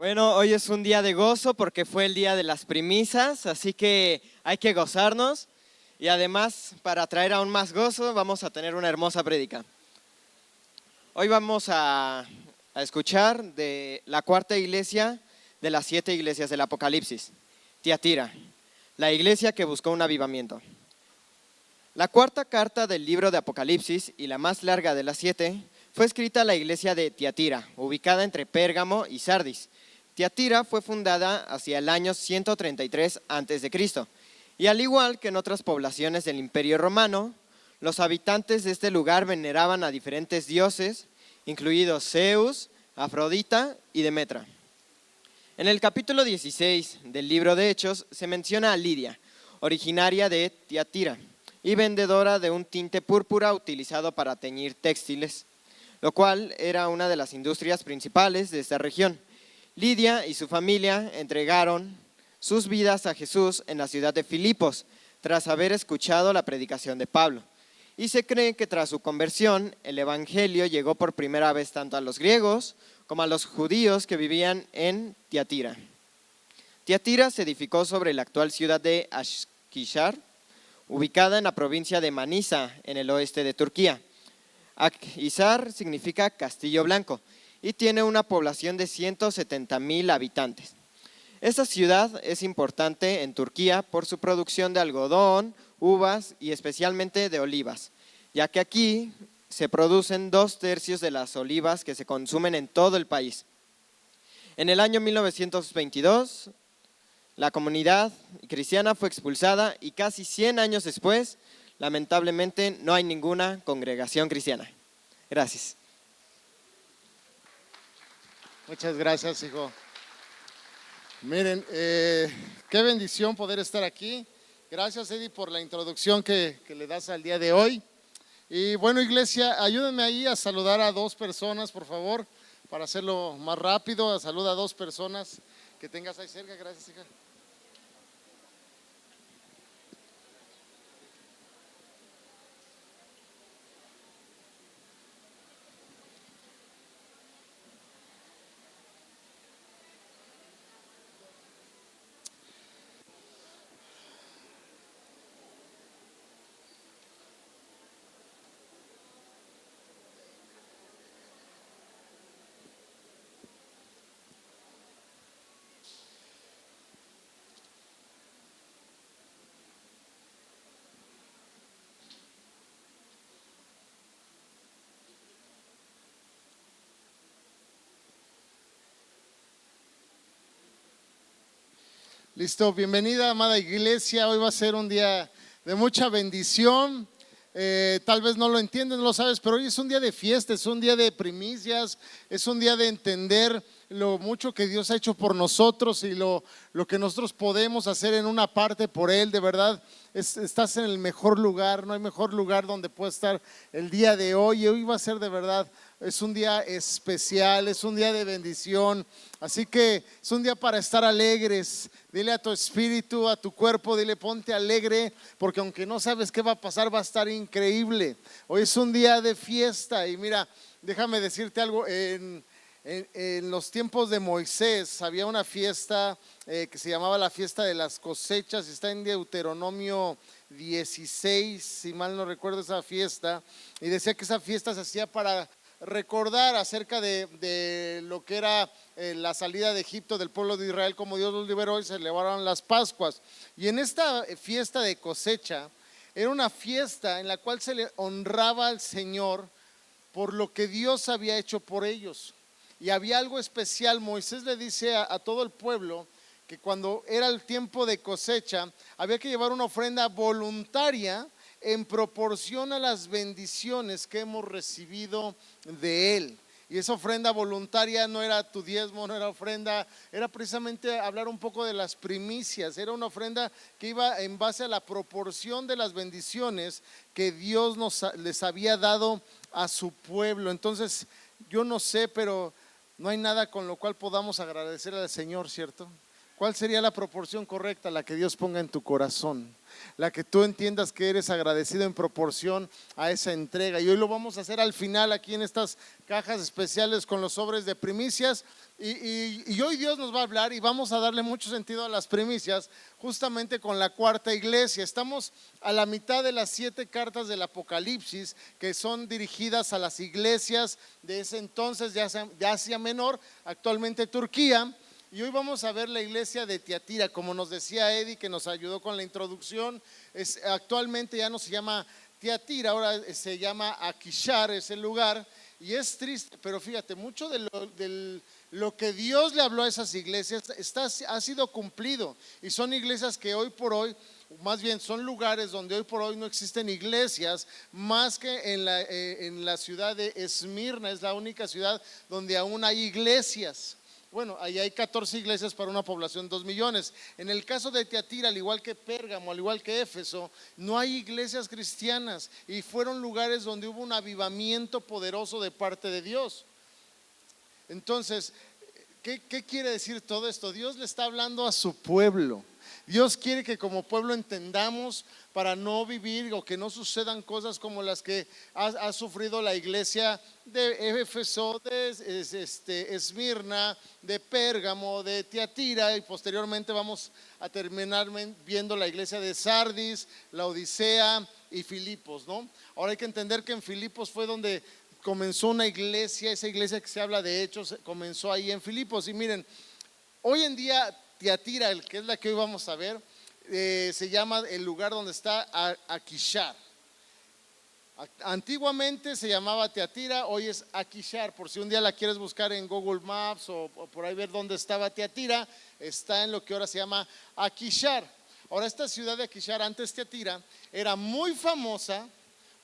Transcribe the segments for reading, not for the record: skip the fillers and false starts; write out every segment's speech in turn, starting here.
Bueno, hoy es un día de gozo porque fue el día de las primicias, así que hay que gozarnos y además para traer aún más gozo vamos a tener una hermosa prédica. Hoy vamos a escuchar de la cuarta iglesia de las 7 iglesias del Apocalipsis, Tiatira, la iglesia que buscó un avivamiento. La cuarta carta del libro de Apocalipsis y la más larga de las 7 fue escrita a la iglesia de Tiatira, ubicada entre Pérgamo y Sardis. Tiatira fue fundada hacia el año 133 a.C. y al igual que en otras poblaciones del Imperio Romano, los habitantes de este lugar veneraban a diferentes dioses, incluidos Zeus, Afrodita y Demetra. En el capítulo 16 del libro de Hechos se menciona a Lidia, originaria de Tiatira y vendedora de un tinte púrpura utilizado para teñir textiles, lo cual era una de las industrias principales de esta región. Lidia y su familia entregaron sus vidas a Jesús en la ciudad de Filipos, tras haber escuchado la predicación de Pablo. Y se cree que tras su conversión, el evangelio llegó por primera vez tanto a los griegos como a los judíos que vivían en Tiatira. Tiatira se edificó sobre la actual ciudad de Akhisar, ubicada en la provincia de Manisa, en el oeste de Turquía. Akhisar significa castillo blanco y tiene una población de 170,000 habitantes. Esta ciudad es importante en Turquía por su producción de algodón, uvas y especialmente de olivas, ya que aquí se producen 2/3 de las olivas que se consumen en todo el país. En el año 1922, la comunidad cristiana fue expulsada y casi 100 años después, lamentablemente, no hay ninguna congregación cristiana. Gracias. Muchas gracias, hijo. Miren, qué bendición poder estar aquí. Gracias, Eddie, por la introducción que le das al día de hoy. Y bueno, iglesia, ayúdenme ahí a saludar a 2 personas, por favor, para hacerlo más rápido. Saluda a 2 personas que tengas ahí cerca. Gracias, hija. Listo, bienvenida, amada iglesia. Hoy va a ser un día de mucha bendición. Tal vez no lo entiendes, no lo sabes, pero hoy es un día de fiesta, es un día de primicias, es un día de entender lo mucho que Dios ha hecho por nosotros y lo que nosotros podemos hacer en una parte por Él. De verdad, estás en el mejor lugar, no hay mejor lugar donde puedas estar el día de hoy. Y hoy va a ser de verdad, es un día especial, es un día de bendición. Así que es un día para estar alegres. Dile a tu espíritu, a tu cuerpo, dile ponte alegre, porque aunque no sabes qué va a pasar, va a estar increíble. Hoy es un día de fiesta y mira, déjame decirte algo. En los tiempos de Moisés había una fiesta que se llamaba la fiesta de las cosechas. Está en Deuteronomio 16, si mal no recuerdo esa fiesta. Y decía que esa fiesta se hacía para recordar acerca de lo que era la salida de Egipto del pueblo de Israel, como Dios los liberó, y se celebraron las Pascuas. Y en esta fiesta de cosecha era una fiesta en la cual se le honraba al Señor por lo que Dios había hecho por ellos. Y había algo especial. Moisés le dice a todo el pueblo que cuando era el tiempo de cosecha había que llevar una ofrenda voluntaria en proporción a las bendiciones que hemos recibido de Él. Y esa ofrenda voluntaria no era tu diezmo, no era ofrenda, era precisamente hablar un poco de las primicias. Era una ofrenda que iba en base a la proporción de las bendiciones que Dios les había dado a su pueblo. Entonces, yo no sé, pero no hay nada con lo cual podamos agradecer al Señor, ¿cierto? ¿Cuál sería la proporción correcta? La que Dios ponga en tu corazón, la que tú entiendas que eres agradecido en proporción a esa entrega. Y hoy lo vamos a hacer al final aquí en estas cajas especiales con los sobres de primicias. Y hoy Dios nos va a hablar y vamos a darle mucho sentido a las primicias justamente con la cuarta iglesia. Estamos a la mitad de las 7 cartas del Apocalipsis que son dirigidas a las iglesias de ese entonces de Asia Menor, actualmente Turquía. Y hoy vamos a ver la iglesia de Tiatira, como nos decía Eddie, que nos ayudó con la introducción. Actualmente ya no se llama Tiatira, ahora se llama Akishar, ese lugar. Y es triste, pero fíjate, mucho de lo que Dios le habló a esas iglesias ha sido cumplido. Y son iglesias que hoy por hoy, más bien son lugares donde hoy por hoy no existen iglesias, más que en la ciudad de Esmirna. Es la única ciudad donde aún hay iglesias. Bueno, ahí hay 14 iglesias para una población de 2 millones. En el caso de Tiatira, al igual que Pérgamo, al igual que Éfeso, no hay iglesias cristianas y fueron lugares donde hubo un avivamiento poderoso de parte de Dios. Entonces, ¿qué quiere decir todo esto? Dios le está hablando a su pueblo. Dios quiere que como pueblo entendamos para no vivir o que no sucedan cosas como las que ha sufrido la iglesia de Éfeso, de Esmirna, de Pérgamo, de Tiatira, y posteriormente vamos a terminar viendo la iglesia de Sardis, la Odisea y Filipos, ¿no? Ahora hay que entender que en Filipos fue donde comenzó una iglesia, esa iglesia que se habla de Hechos comenzó ahí en Filipos. Y miren, hoy en día Tiatira, que es la que hoy vamos a ver, se llama el lugar donde está Akishar. Antiguamente se llamaba Tiatira, hoy es Akishar. Por si un día la quieres buscar en Google Maps o por ahí ver dónde estaba Tiatira, está en lo que ahora se llama Akishar. Ahora esta ciudad de Akishar, antes Tiatira, era muy famosa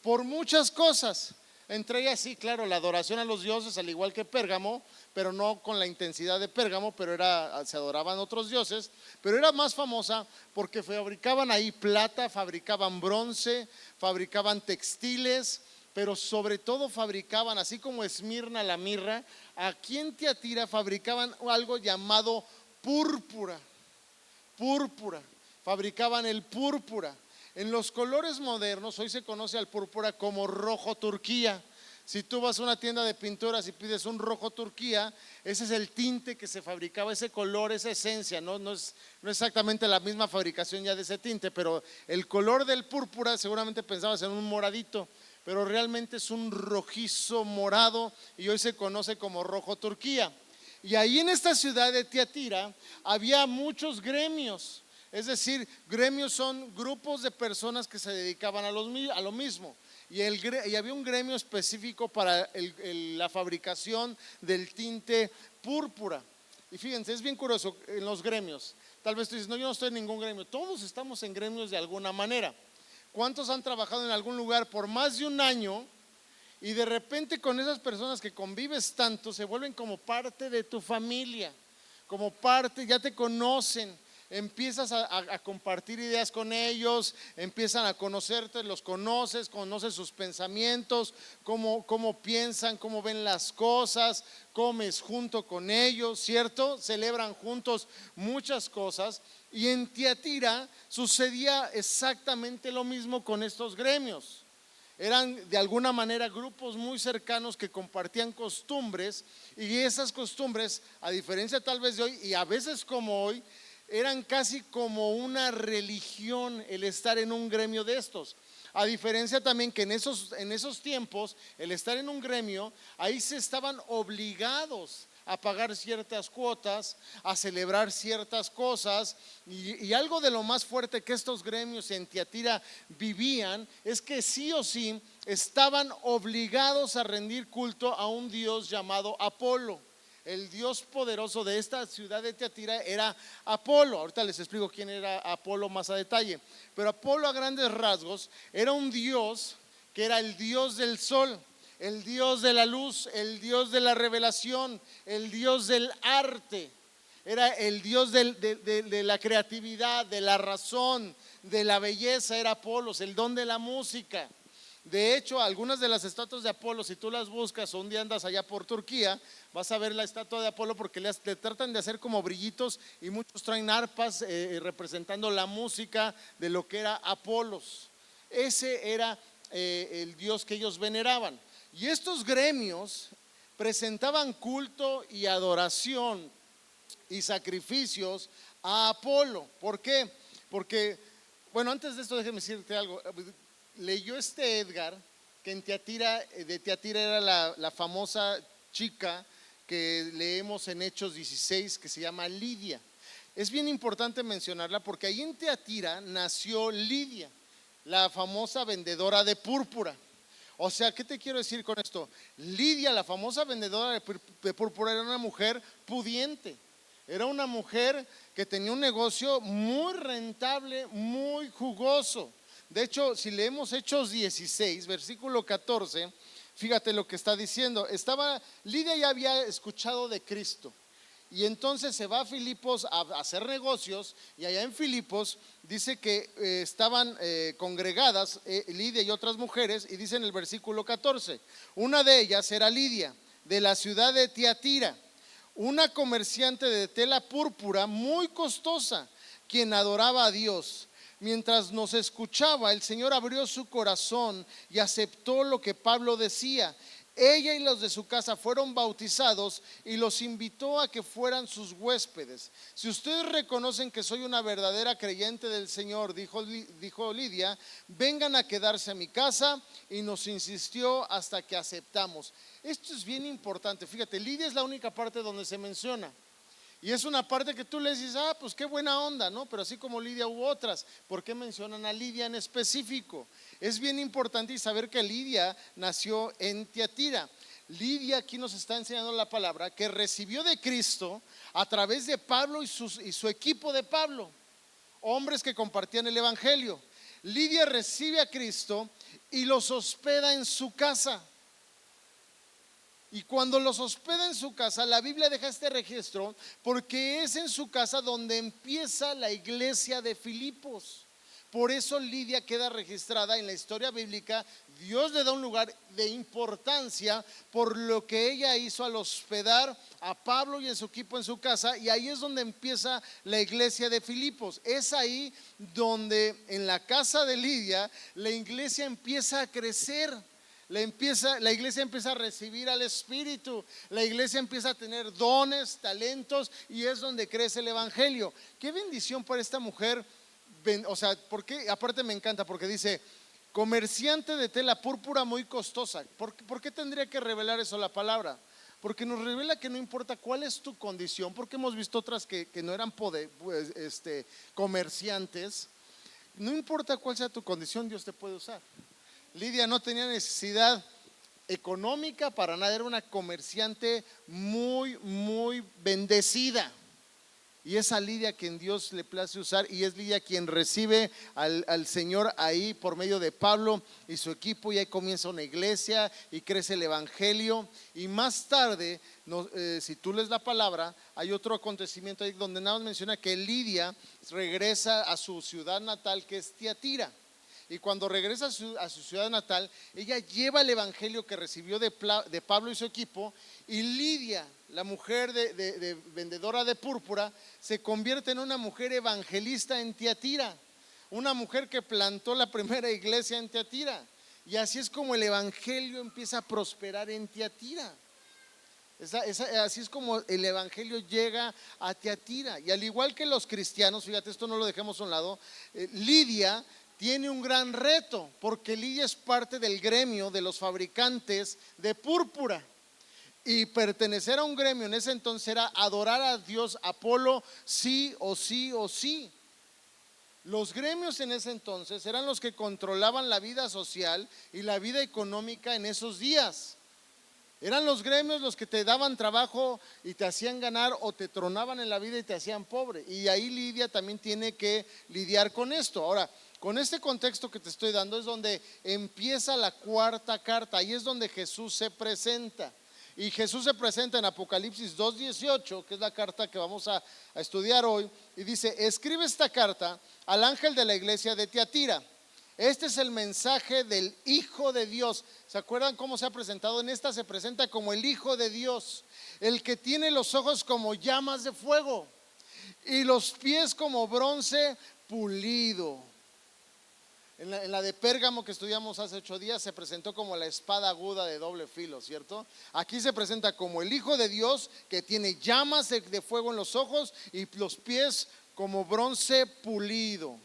por muchas cosas. Entre ellas, sí, claro, la adoración a los dioses, al igual que Pérgamo, pero no con la intensidad de Pérgamo, pero se adoraban otros dioses. Pero era más famosa porque fabricaban ahí plata, fabricaban bronce, fabricaban textiles, pero sobre todo fabricaban, así como Esmirna la mirra, aquí en Tiatira fabricaban algo llamado púrpura. Fabricaban el púrpura. En los colores modernos, hoy se conoce al púrpura como rojo turquía. Si tú vas a una tienda de pinturas y pides un rojo turquía, ese es el tinte que se fabricaba, ese color, esa esencia, no es exactamente la misma fabricación ya de ese tinte, pero el color del púrpura seguramente pensabas en un moradito, pero realmente es un rojizo morado y hoy se conoce como rojo turquía. Y ahí en esta ciudad de Tiatira había muchos gremios. Es decir, gremios son grupos de personas que se dedicaban a lo mismo. Y había un gremio específico para la fabricación del tinte púrpura. Y fíjense, es bien curioso en los gremios. Tal vez tú dices, no, yo no estoy en ningún gremio. Todos estamos en gremios de alguna manera. ¿Cuántos han trabajado en algún lugar por más de un año y de repente con esas personas que convives tanto se vuelven como parte de tu familia? Como parte, ya te conocen. Empiezas a compartir ideas con ellos, empiezan a conocerte, los conoces sus pensamientos, cómo piensan, cómo ven las cosas, comes junto con ellos, ¿cierto? Celebran juntos muchas cosas. Y en Tiatira sucedía exactamente lo mismo con estos gremios. Eran de alguna manera grupos muy cercanos que compartían costumbres, y esas costumbres, a diferencia tal vez de hoy y a veces como hoy, eran casi como una religión el estar en un gremio de estos. A diferencia también que en esos tiempos, el estar en un gremio, ahí se estaban obligados a pagar ciertas cuotas, a celebrar ciertas cosas, y algo de lo más fuerte que estos gremios en Tiatira vivían es que sí o sí estaban obligados a rendir culto a un dios llamado Apolo. El dios poderoso de esta ciudad de Tiatira era Apolo. Ahorita les explico quién era Apolo más a detalle. Pero Apolo, a grandes rasgos, era un dios que era el dios del sol, el dios de la luz, el dios de la revelación, el dios del arte. Era el dios de la creatividad, de la razón, de la belleza. Era Apolos, el don de la música. De hecho, algunas de las estatuas de Apolo, si tú las buscas o un día andas allá por Turquía, vas a ver la estatua de Apolo porque le tratan de hacer como brillitos y muchos traen arpas representando la música de lo que era Apolos. Ese era el dios que ellos veneraban. Y estos gremios presentaban culto y adoración y sacrificios a Apolo. ¿Por qué? Porque, bueno, antes de esto déjeme decirte algo. Leyó Edgar que en Tiatira, de Tiatira era la famosa chica que leemos en Hechos 16 que se llama Lidia. Es bien importante mencionarla porque ahí en Tiatira nació Lidia, la famosa vendedora de púrpura. O sea, ¿qué te quiero decir con esto? Lidia, la famosa vendedora de púrpura, era una mujer pudiente. Era una mujer que tenía un negocio muy rentable, muy jugoso. De hecho, si leemos Hechos 16, versículo 14, fíjate lo que está diciendo. Lidia ya había escuchado de Cristo. Y entonces se va a Filipos a hacer negocios, y allá en Filipos dice que estaban congregadas Lidia y otras mujeres, y dice en el versículo 14, una de ellas era Lidia, de la ciudad de Tiatira, una comerciante de tela púrpura muy costosa, quien adoraba a Dios. Mientras nos escuchaba, el Señor abrió su corazón y aceptó lo que Pablo decía. Ella y los de su casa fueron bautizados y los invitó a que fueran sus huéspedes. Si ustedes reconocen que soy una verdadera creyente del Señor, dijo Lidia, vengan a quedarse a mi casa, y nos insistió hasta que aceptamos. Esto es bien importante. Fíjate, Lidia es la única parte donde se menciona. Y es una parte que tú le dices, pues qué buena onda, ¿no? Pero así como Lidia hubo otras. ¿Por qué mencionan a Lidia en específico? Es bien importante saber que Lidia nació en Tiatira. Lidia aquí nos está enseñando la palabra que recibió de Cristo a través de Pablo y su equipo de Pablo, hombres que compartían el evangelio. Lidia recibe a Cristo y los hospeda en su casa. Y cuando los hospeda en su casa, la Biblia deja este registro porque es en su casa donde empieza la iglesia de Filipos. Por eso Lidia queda registrada en la historia bíblica. Dios le da un lugar de importancia por lo que ella hizo al hospedar a Pablo y a su equipo en su casa, y ahí es donde empieza la iglesia de Filipos. Es ahí donde en la casa de Lidia la iglesia empieza a crecer. La iglesia empieza a recibir al Espíritu, la iglesia empieza a tener dones, talentos, y es donde crece el evangelio. Qué bendición para esta mujer. O sea, porque aparte me encanta porque dice comerciante de tela púrpura muy costosa. ¿Por qué tendría que revelar eso la palabra? Porque nos revela que no importa cuál es tu condición, porque hemos visto otras que no eran comerciantes. No importa cuál sea tu condición, Dios te puede usar. Lidia no tenía necesidad económica para nada, era una comerciante muy, muy bendecida. Y es a Lidia quien Dios le place usar, y es Lidia quien recibe al Señor ahí por medio de Pablo y su equipo, y ahí comienza una iglesia y crece el evangelio. Y más tarde, si tú lees la palabra, hay otro acontecimiento ahí donde nada más menciona que Lidia regresa a su ciudad natal, que es Tiatira. Y cuando regresa a su ciudad natal, ella lleva el evangelio que recibió de Pablo y su equipo, y Lidia, la mujer de vendedora de púrpura, se convierte en una mujer evangelista en Tiatira, una mujer que plantó la primera iglesia en Tiatira. Y así es como el evangelio empieza a prosperar en Tiatira. Así es como el evangelio llega a Tiatira. Y al igual que los cristianos, fíjate, esto no lo dejemos a un lado, Lidia tiene un gran reto, porque Lidia es parte del gremio de los fabricantes de púrpura. Y pertenecer a un gremio en ese entonces era adorar a Dios Apolo, sí o sí o sí. Los gremios en ese entonces eran los que controlaban la vida social y la vida económica en esos días. Eran los gremios los que te daban trabajo y te hacían ganar, o te tronaban en la vida y te hacían pobre. Y ahí Lidia también tiene que lidiar con esto. Ahora, con este contexto que te estoy dando es donde empieza la cuarta carta. Ahí es donde Jesús se presenta. Y Jesús se presenta en Apocalipsis 2:18, que es la carta que vamos a estudiar hoy. Y dice: escribe esta carta al ángel de la iglesia de Tiatira. Este es el mensaje del Hijo de Dios. ¿Se acuerdan cómo se ha presentado? En esta se presenta como el Hijo de Dios, el que tiene los ojos como llamas de fuego y los pies como bronce pulido. En la de Pérgamo que estudiamos hace 8 días se presentó como la espada aguda de doble filo, ¿cierto? Aquí se presenta como el Hijo de Dios que tiene llamas de fuego en los ojos y los pies como bronce pulido.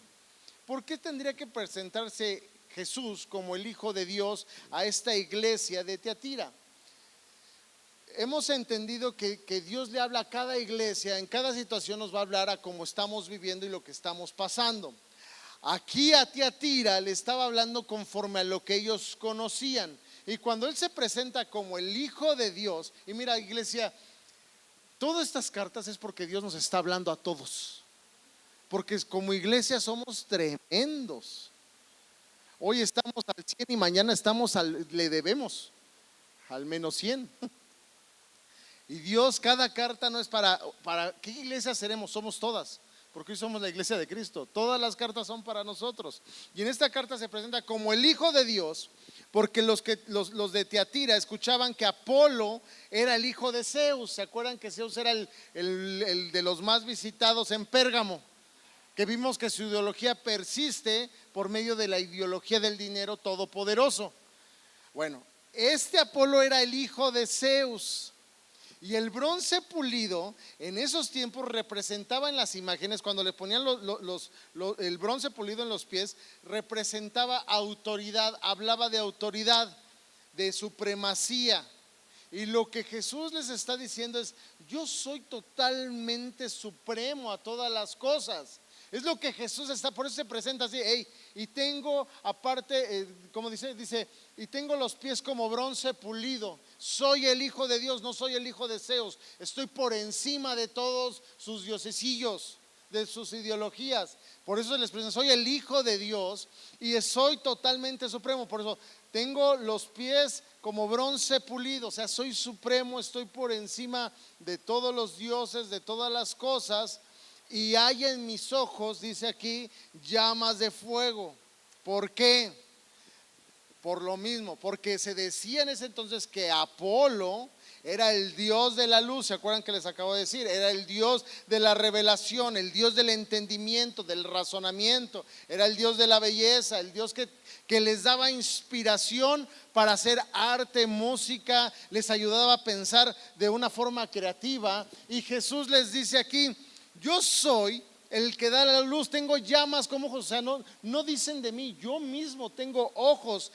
¿Por qué tendría que presentarse Jesús como el Hijo de Dios a esta iglesia de Tiatira? Hemos entendido que Dios le habla a cada iglesia, en cada situación nos va a hablar a cómo estamos viviendo y lo que estamos pasando. Aquí a Tiatira le estaba hablando conforme a lo que ellos conocían. Y cuando Él se presenta como el Hijo de Dios, y mira iglesia, todas estas cartas es porque Dios nos está hablando a todos. Porque como iglesia somos tremendos. Hoy estamos al 100 y mañana le debemos al menos 100. Y Dios, cada carta no es para ¿qué iglesia seremos? Somos todas. Porque hoy somos la iglesia de Cristo. Todas las cartas son para nosotros. Y en esta carta se presenta como el Hijo de Dios, porque los de Tiatira escuchaban que Apolo era el hijo de Zeus. ¿Se acuerdan que Zeus era el de los más visitados en Pérgamo? Que vimos que su ideología persiste por medio de la ideología del dinero todopoderoso. Bueno, este Apolo era el hijo de Zeus. Y el bronce pulido en esos tiempos representaba en las imágenes, cuando le ponían el bronce pulido en los pies, representaba autoridad, hablaba de autoridad, de supremacía. Y lo que Jesús les está diciendo es: yo soy totalmente supremo a todas las cosas. Es lo que Jesús está, por eso se presenta así, y tengo aparte, como dice, y tengo los pies como bronce pulido. Soy el Hijo de Dios, no soy el hijo de Zeus. Estoy por encima de todos sus diosesillos, de sus ideologías. Por eso les presento, soy el Hijo de Dios y soy totalmente supremo. Por eso tengo los pies como bronce pulido, o sea, soy supremo, estoy por encima de todos los dioses, de todas las cosas. Y hay en mis ojos, dice aquí, llamas de fuego. ¿Por qué? Por lo mismo, porque se decía en ese entonces que Apolo era el dios de la luz. ¿Se acuerdan que les acabo de decir? Era el dios de la revelación, el dios del entendimiento, del razonamiento. Era el dios de la belleza, el dios que les daba inspiración para hacer arte, música, les ayudaba a pensar de una forma creativa. Y Jesús les dice aquí: yo soy el que da la luz, tengo llamas como ojos. O sea, no dicen de mí, yo mismo tengo ojos,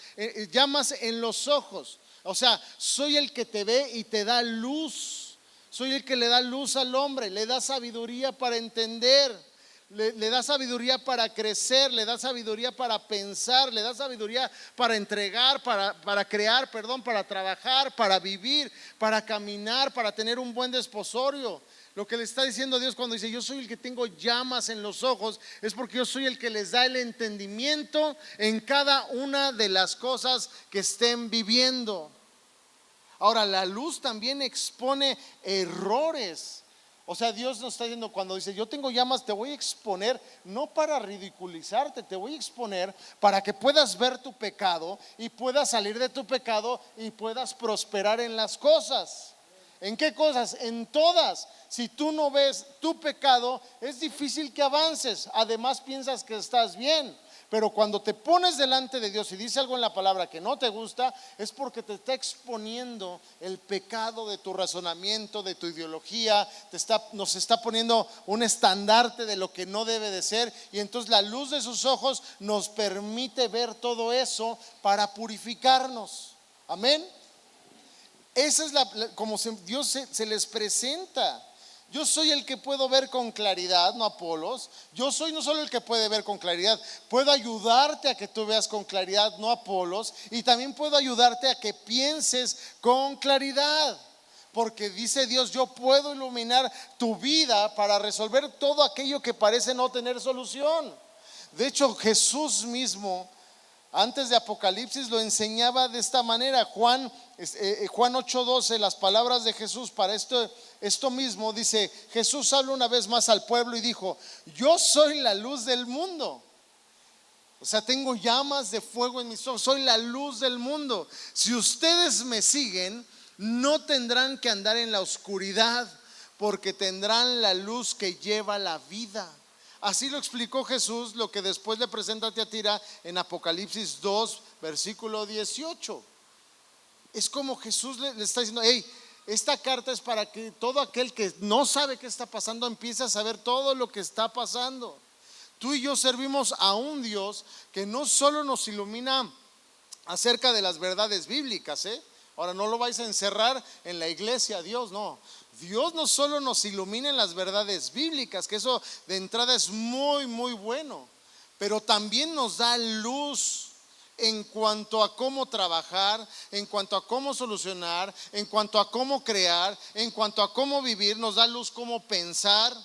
llamas en los ojos. O sea, soy el que te ve y te da luz. Soy el que le da luz al hombre, le da sabiduría para entender, le da sabiduría para crecer, le da sabiduría para pensar, le da sabiduría para entregar, para crear, para trabajar, para vivir, para caminar, para tener un buen desposorio. Lo que le está diciendo Dios cuando dice: yo soy el que tengo llamas en los ojos, es porque yo soy el que les da el entendimiento en cada una de las cosas que estén viviendo. Ahora, la luz también expone errores. O sea, Dios nos está diciendo, cuando dice: yo tengo llamas, te voy a exponer, no para ridiculizarte, te voy a exponer para que puedas ver tu pecado y puedas salir de tu pecado y puedas prosperar en las cosas. ¿En qué cosas? En todas. Si tú no ves tu pecado, es difícil que avances. Además piensas que estás bien. Pero cuando te pones delante de Dios y dice algo en la palabra que no te gusta, es porque te está exponiendo el pecado de tu razonamiento, de tu ideología. Nos está poniendo un estandarte de lo que no debe de ser. Y entonces la luz de sus ojos nos permite ver todo eso para purificarnos. Amén. Esa es como Dios se les presenta. Yo soy el que puedo ver con claridad, no Apolos. Yo soy no solo el que puede ver con claridad, puedo ayudarte a que tú veas con claridad, no Apolos. Y también puedo ayudarte a que pienses con claridad. Porque dice Dios: yo puedo iluminar tu vida para resolver todo aquello que parece no tener solución. De hecho, Jesús mismo, antes de Apocalipsis, lo enseñaba de esta manera. Juan 8:12, las palabras de Jesús para esto mismo, dice: Jesús habla una vez más al pueblo y dijo: yo soy la luz del mundo. O sea, tengo llamas de fuego en mis ojos, soy la luz del mundo. Si ustedes me siguen, no tendrán que andar en la oscuridad, porque tendrán la luz que lleva la vida. Así lo explicó Jesús, lo que después le presenta a Tiatira en Apocalipsis 2, versículo 18. Es como Jesús le está diciendo: hey, esta carta es para que todo aquel que no sabe qué está pasando empiece a saber todo lo que está pasando. Tú y yo servimos a un Dios que no solo nos ilumina acerca de las verdades bíblicas, Ahora, no lo vais a encerrar en la iglesia, Dios, no. Dios no solo nos ilumina en las verdades bíblicas, que eso de entrada es muy, muy bueno, pero también nos da luz en cuanto a cómo trabajar, en cuanto a cómo solucionar, en cuanto a cómo crear, en cuanto a cómo vivir. Nos da luz cómo pensar.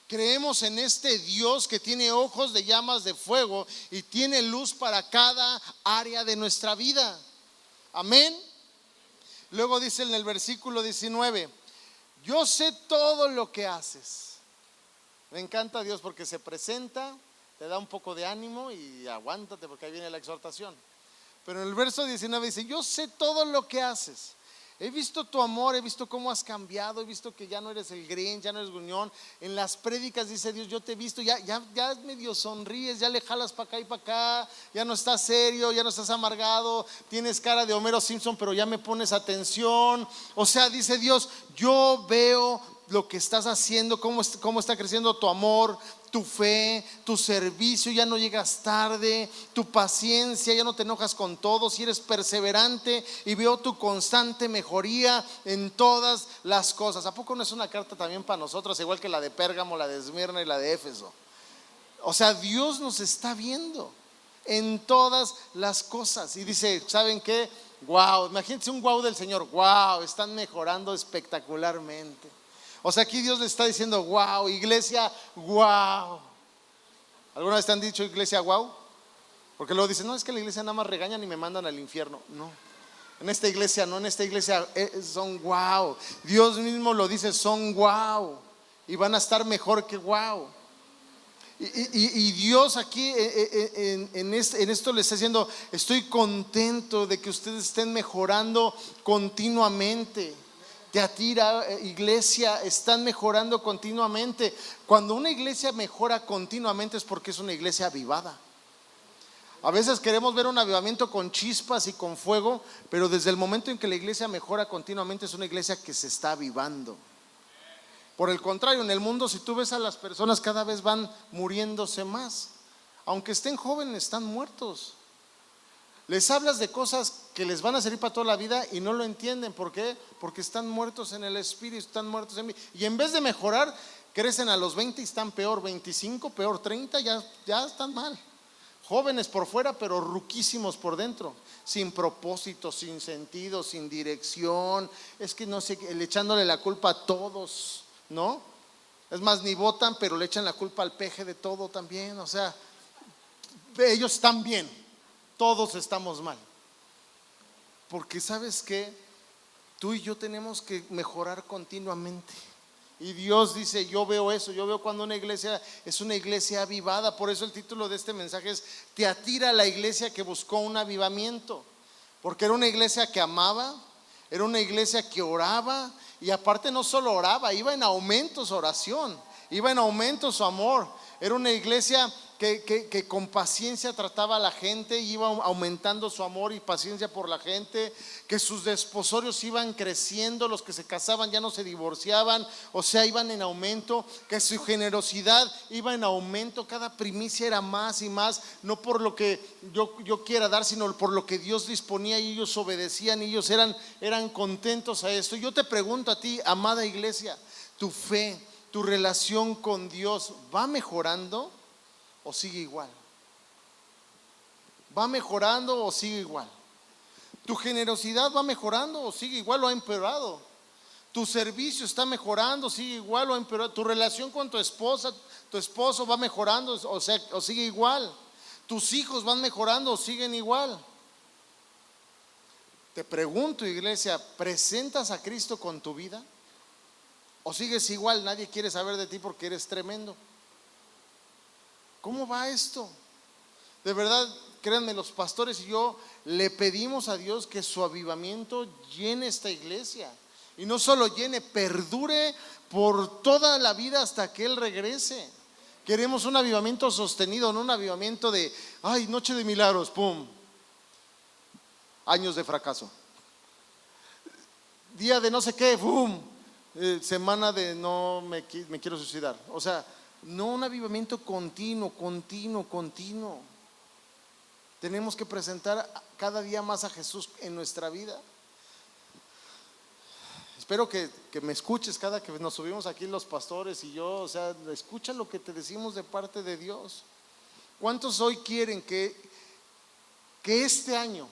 Creemos en este Dios que tiene ojos de llamas de fuego y tiene luz para cada área de nuestra vida. Amén. Luego dice en el versículo 19: yo sé todo lo que haces. Me encanta Dios porque se presenta, te da un poco de ánimo y aguántate, porque ahí viene la exhortación. Pero en el verso 19 dice: yo sé todo lo que haces. He visto tu amor, he visto cómo has cambiado, he visto que ya no eres el Grinch, ya no eres gruñón. En las prédicas dice Dios: yo te he visto, ya medio sonríes, ya le jalas para acá y para acá, ya no estás serio, ya no estás amargado, tienes cara de Homero Simpson, pero ya me pones atención. O sea, dice Dios: yo veo lo que estás haciendo, cómo está creciendo tu amor, tu fe, tu servicio, ya no llegas tarde, tu paciencia, ya no te enojas con todos y eres perseverante, y veo tu constante mejoría en todas las cosas. ¿A poco no es una carta también para nosotros, igual que la de Pérgamo, la de Esmirna y la de Éfeso? O sea, Dios nos está viendo en todas las cosas y dice: ¿saben qué? Wow, imagínense un wow del Señor. Wow, están mejorando espectacularmente. O sea, aquí Dios le está diciendo: wow, iglesia, wow. ¿Alguna vez te han dicho iglesia wow? Porque luego dicen: no, es que la iglesia nada más regañan y me mandan al infierno. No, en esta iglesia no, en esta iglesia son wow. Dios mismo lo dice: son wow, y van a estar mejor que wow. Y Dios aquí en esto le está diciendo: estoy contento de que ustedes estén mejorando continuamente. Tiatira, iglesia, están mejorando continuamente. Cuando una iglesia mejora continuamente es porque es una iglesia avivada. A veces queremos ver un avivamiento con chispas y con fuego, pero desde el momento en que la iglesia mejora continuamente es una iglesia que se está avivando. Por el contrario, en el mundo, si tú ves a las personas, cada vez van muriéndose más. Aunque estén jóvenes, están muertos. Les hablas de cosas que les van a servir para toda la vida y no lo entienden. ¿Por qué? Porque están muertos en el espíritu, están muertos en mí. Y en vez de mejorar, crecen a los 20 y están peor, 25, peor 30, ya están mal. Jóvenes por fuera, pero ruquísimos por dentro, sin propósito, sin sentido, sin dirección. Es que no sé, echándole la culpa a todos, ¿no? Es más, ni votan, pero le echan la culpa al peje de todo también. O sea, ellos están bien, todos estamos mal. Porque ¿sabes qué? Tú y yo tenemos que mejorar continuamente. Y Dios dice: yo veo eso, yo veo cuando una iglesia es una iglesia avivada. Por eso el título de este mensaje es: Tiatira, la iglesia que buscó un avivamiento. Porque era una iglesia que amaba, era una iglesia que oraba, y aparte no solo oraba, iba en aumento su oración, iba en aumento su amor. Era una iglesia que con paciencia trataba a la gente, iba aumentando su amor y paciencia por la gente, que sus desposorios iban creciendo, los que se casaban ya no se divorciaban, o sea, iban en aumento, que su generosidad iba en aumento, cada primicia era más y más, no por lo que yo quiera dar, sino por lo que Dios disponía, y ellos obedecían, y ellos eran contentos a esto. Yo te pregunto a ti, amada iglesia, tu fe, tu relación con Dios, ¿va mejorando o sigue igual? ¿Va mejorando o sigue igual? ¿Tu generosidad va mejorando o sigue igual o ha empeorado? ¿Tu servicio está mejorando, sigue igual o ha empeorado? ¿Tu relación con tu esposa, tu esposo va mejorando o sigue igual? ¿Tus hijos van mejorando o siguen igual? Te pregunto, iglesia, ¿presentas a Cristo con tu vida? ¿O sigues igual? Nadie quiere saber de ti porque eres tremendo. ¿Cómo va esto? de verdad, créanme, los pastores y yo le pedimos a Dios que su avivamiento llene esta iglesia. Y no solo llene, perdure por toda la vida hasta que Él regrese. Queremos un avivamiento sostenido, no un avivamiento de, ay, noche de milagros, pum, años de fracaso. Día de no sé qué, pum, semana de no me quiero suicidar. O sea, no un avivamiento continuo. Tenemos que presentar cada día más a Jesús en nuestra vida. Espero que me escuches cada que nos subimos aquí los pastores y yo, o sea, escucha lo que te decimos de parte de Dios. ¿Cuántos hoy quieren que este año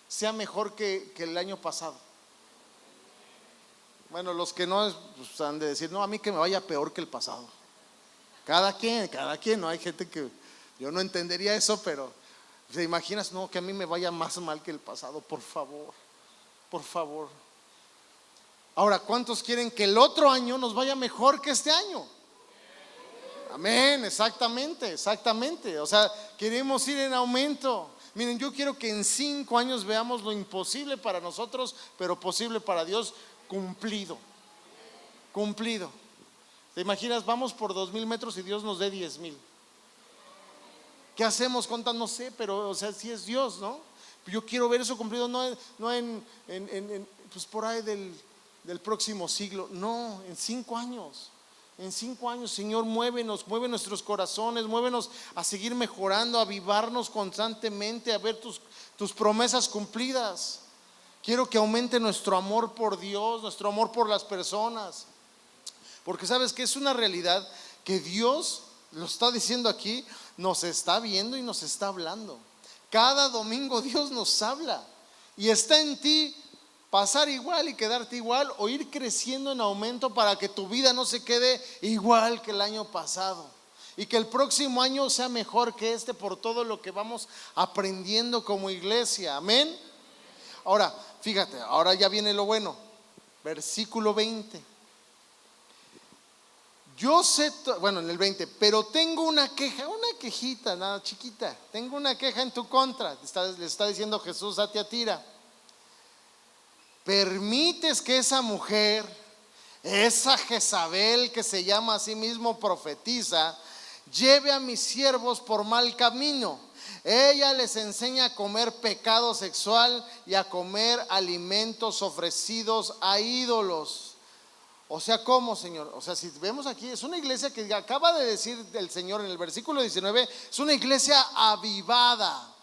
sea mejor que el año pasado? Bueno, los que no, pues, han de decir, no, a mí que me vaya peor que el pasado. Cada quien, no hay gente que, yo no entendería eso, pero ¿te imaginas? No, que a mí me vaya más mal que el pasado, por favor. Ahora, ¿cuántos quieren que el otro año nos vaya mejor que este año? Amén, exactamente. O sea, queremos ir en aumento. Miren, yo quiero que en 5 años veamos lo imposible para nosotros, pero posible para Dios, cumplido. ¿Te imaginas? Vamos por 2,000 metros y Dios nos dé 10,000. ¿Qué hacemos con tan? No sé, pero o sea, sí es Dios, ¿no? Yo quiero ver eso cumplido, no en pues por ahí del próximo siglo, no, en 5 años. En 5 años, Señor, mueve nuestros corazones, muévenos a seguir mejorando, a avivarnos constantemente, a ver tus promesas cumplidas. Quiero que aumente nuestro amor por Dios, nuestro amor por las personas, porque sabes que es una realidad que Dios, lo está diciendo aquí, nos está viendo y nos está hablando. Cada domingo Dios nos habla y está en ti pasar igual y quedarte igual, o ir creciendo en aumento para que tu vida no se quede igual que el año pasado y que el próximo año sea mejor que este por todo lo que vamos aprendiendo como iglesia. Amén. Ahora, fíjate, ahora ya viene lo bueno. Versículo 20. Yo sé, bueno, en el 20, pero tengo una quejita, nada chiquita. Tengo una queja en tu contra. Le está diciendo Jesús a Tiatira. Permites que esa mujer, esa Jezabel que se llama a sí mismo profetiza, lleve a mis siervos por mal camino. Ella les enseña a comer pecado sexual y a comer alimentos ofrecidos a ídolos. O sea, ¿cómo, Señor? O sea, si vemos aquí, es una iglesia que acaba de decir el Señor en el versículo 19, es una iglesia avivada.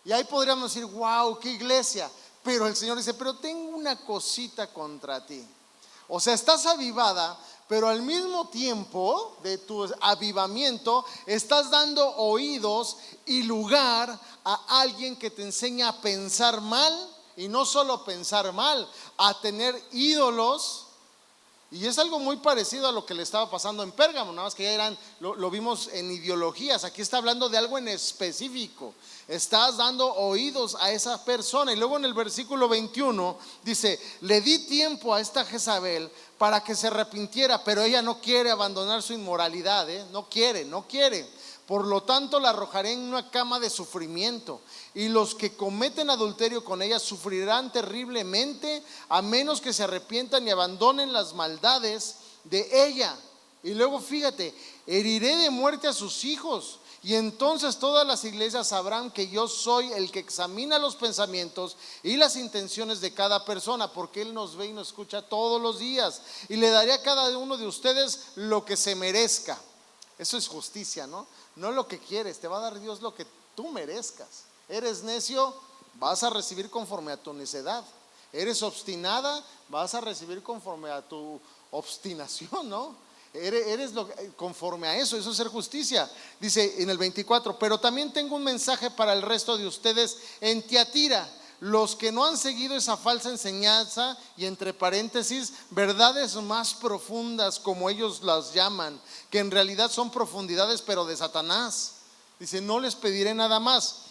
Y ahí podríamos decir, wow, qué iglesia. Pero el Señor dice, pero tengo una cosita contra ti. O sea, estás avivada, pero al mismo tiempo de tu avivamiento estás dando oídos y lugar a alguien que te enseña a pensar mal, y no solo pensar mal, a tener ídolos. Y es algo muy parecido a lo que le estaba pasando en Pérgamo, nada más que ya lo vimos en ideologías. Aquí está hablando de algo en específico. Estás dando oídos a esa persona. Y luego en el versículo 21 dice, le di tiempo a esta Jezabel para que se arrepintiera, pero ella no quiere abandonar su inmoralidad, no quiere. Por lo tanto la arrojaré en una cama de sufrimiento, y los que cometen adulterio con ella sufrirán terriblemente, a menos que se arrepientan y abandonen las maldades de ella. Y luego fíjate, heriré de muerte a sus hijos, y entonces todas las iglesias sabrán que yo soy el que examina los pensamientos y las intenciones de cada persona, porque Él nos ve y nos escucha todos los días, y le daré a cada uno de ustedes lo que se merezca. Eso es justicia, ¿no? No lo que quieres, te va a dar Dios lo que tú merezcas. Eres necio, vas a recibir conforme a tu necedad. Eres obstinada, vas a recibir conforme a tu obstinación, ¿no? Eres conforme a eso es ser justicia. Dice en el 24, pero también tengo un mensaje para el resto de ustedes en Tiatira, los que no han seguido esa falsa enseñanza, y entre paréntesis, verdades más profundas, como ellos las llaman, que en realidad son profundidades pero de Satanás. Dice, no les pediré nada más.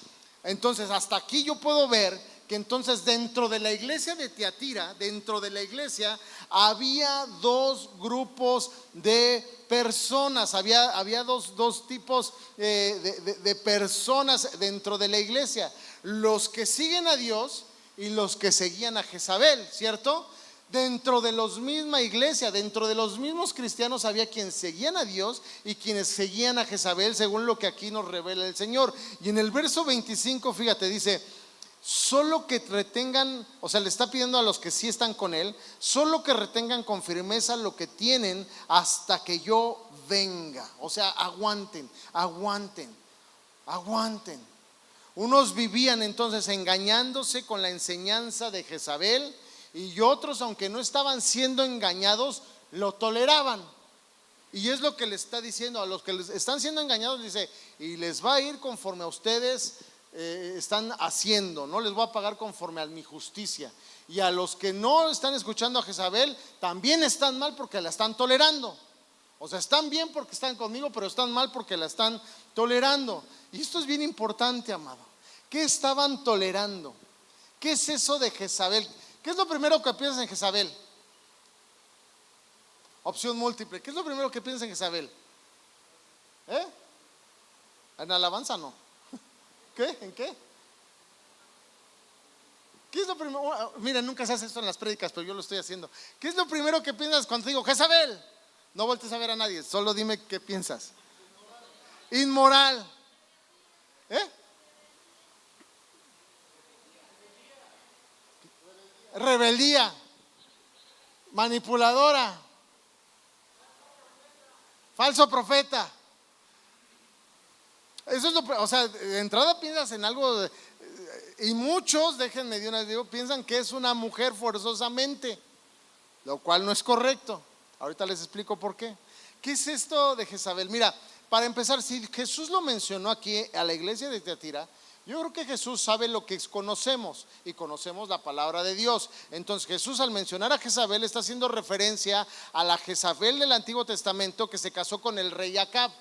Entonces hasta aquí yo puedo ver que entonces dentro de la iglesia de Tiatira, dentro de la iglesia, había dos grupos de personas, había dos tipos de personas dentro de la iglesia: los que siguen a Dios y los que seguían a Jezabel, ¿cierto? Dentro de la misma iglesia, dentro de los mismos cristianos, había quienes seguían a Dios y quienes seguían a Jezabel, según lo que aquí nos revela el Señor. Y en el verso 25, fíjate, dice: solo que retengan, o sea, le está pidiendo a los que sí están con él, solo que retengan con firmeza lo que tienen hasta que yo venga. O sea, aguanten. Unos vivían entonces engañándose con la enseñanza de Jezabel, y otros, aunque no estaban siendo engañados, lo toleraban. Y es lo que le está diciendo a los que están siendo engañados: dice, y les va a ir conforme a ustedes están haciendo, no les voy a pagar conforme a mi justicia. Y a los que no están escuchando a Jezabel, también están mal porque la están tolerando. O sea, están bien porque están conmigo, pero están mal porque la están tolerando. Y esto es bien importante, amado. ¿Qué estaban tolerando? ¿Qué es eso de Jezabel? ¿Qué es lo primero que piensas en Jezabel? Opción múltiple. ¿Qué es lo primero que piensas en Jezabel? ¿En alabanza? No. ¿Qué? ¿En qué? ¿Qué es lo primero? Mira, nunca se hace esto en las prédicas, pero yo lo estoy haciendo. ¿Qué es lo primero que piensas cuando te digo Jezabel? No voltees a ver a nadie, solo dime qué piensas. Inmoral. Rebeldía. Manipuladora. Falso profeta. Eso es o sea, de entrada piensas en algo y muchos, déjenme de una vez digo, piensan que es una mujer forzosamente, lo cual no es correcto. Ahorita les explico por qué. ¿Qué es esto de Jezabel? Mira, para empezar, si Jesús lo mencionó aquí a la iglesia de Tiatira, yo creo que Jesús sabe lo que conocemos y conocemos la palabra de Dios. Entonces Jesús, al mencionar a Jezabel, está haciendo referencia a la Jezabel del Antiguo Testamento que se casó con el rey Acab,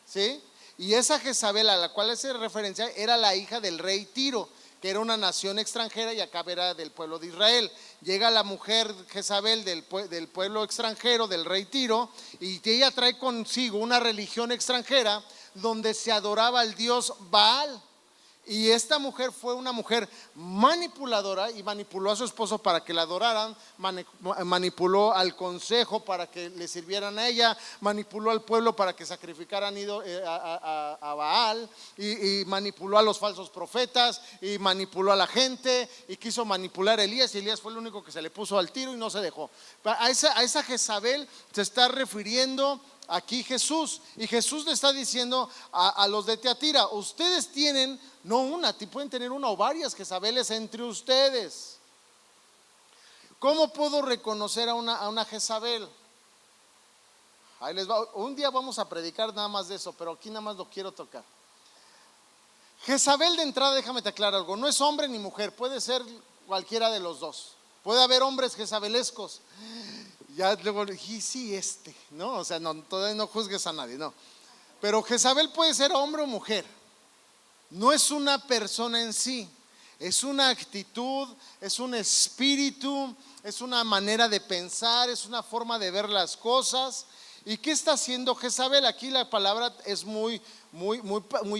¿sí? Y esa Jezabel a la cual hace referencia era la hija del rey Tiro, que era una nación extranjera, y Acab era del pueblo de Israel. Llega la mujer Jezabel del pueblo extranjero, del rey Tiro, y ella trae consigo una religión extranjera donde se adoraba al dios Baal. Y esta mujer fue una mujer manipuladora y manipuló a su esposo para que la adoraran, manipuló al consejo para que le sirvieran a ella, manipuló al pueblo para que sacrificaran a Baal, y manipuló a los falsos profetas, y manipuló a la gente, y quiso manipular a Elías, y Elías fue el único que se le puso al tiro y no se dejó. A esa Jezabel se está refiriendo aquí Jesús, y Jesús le está diciendo a los de Tiatira: ustedes tienen, no una, pueden tener una o varias Jezabeles entre ustedes. ¿Cómo puedo reconocer a una Jezabel? Ahí les va. Un día vamos a predicar nada más de eso, pero aquí nada más lo quiero tocar. Jezabel, de entrada, déjame te aclarar algo: no es hombre ni mujer, puede ser cualquiera de los dos. Puede haber hombres jezabelescos. Ya luego dije, sí, ¿no? O sea, no, todavía no juzgues a nadie, no. Pero Jezabel puede ser hombre o mujer. No es una persona en sí, es una actitud, es un espíritu, es una manera de pensar, es una forma de ver las cosas. ¿Y qué está haciendo Jezabel? Aquí la palabra es muy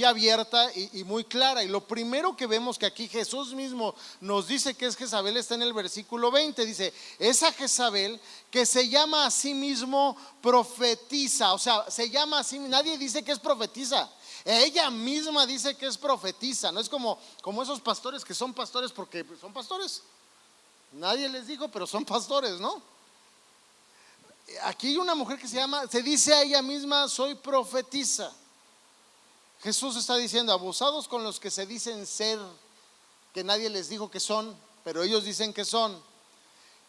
abierta y muy clara. Y lo primero que vemos que aquí Jesús mismo nos dice que es Jezabel está en el versículo 20. Dice: esa Jezabel que se llama a sí mismo profetiza. O sea, se llama así, nadie dice que es profetiza. Ella misma dice que es profetiza. No es como esos pastores que son pastores porque son pastores. Nadie les dijo, pero son pastores, ¿no? Aquí hay una mujer que se dice a ella misma: soy profetisa. Jesús está diciendo: abusados con los que se dicen ser, que nadie les dijo que son, pero ellos dicen que son.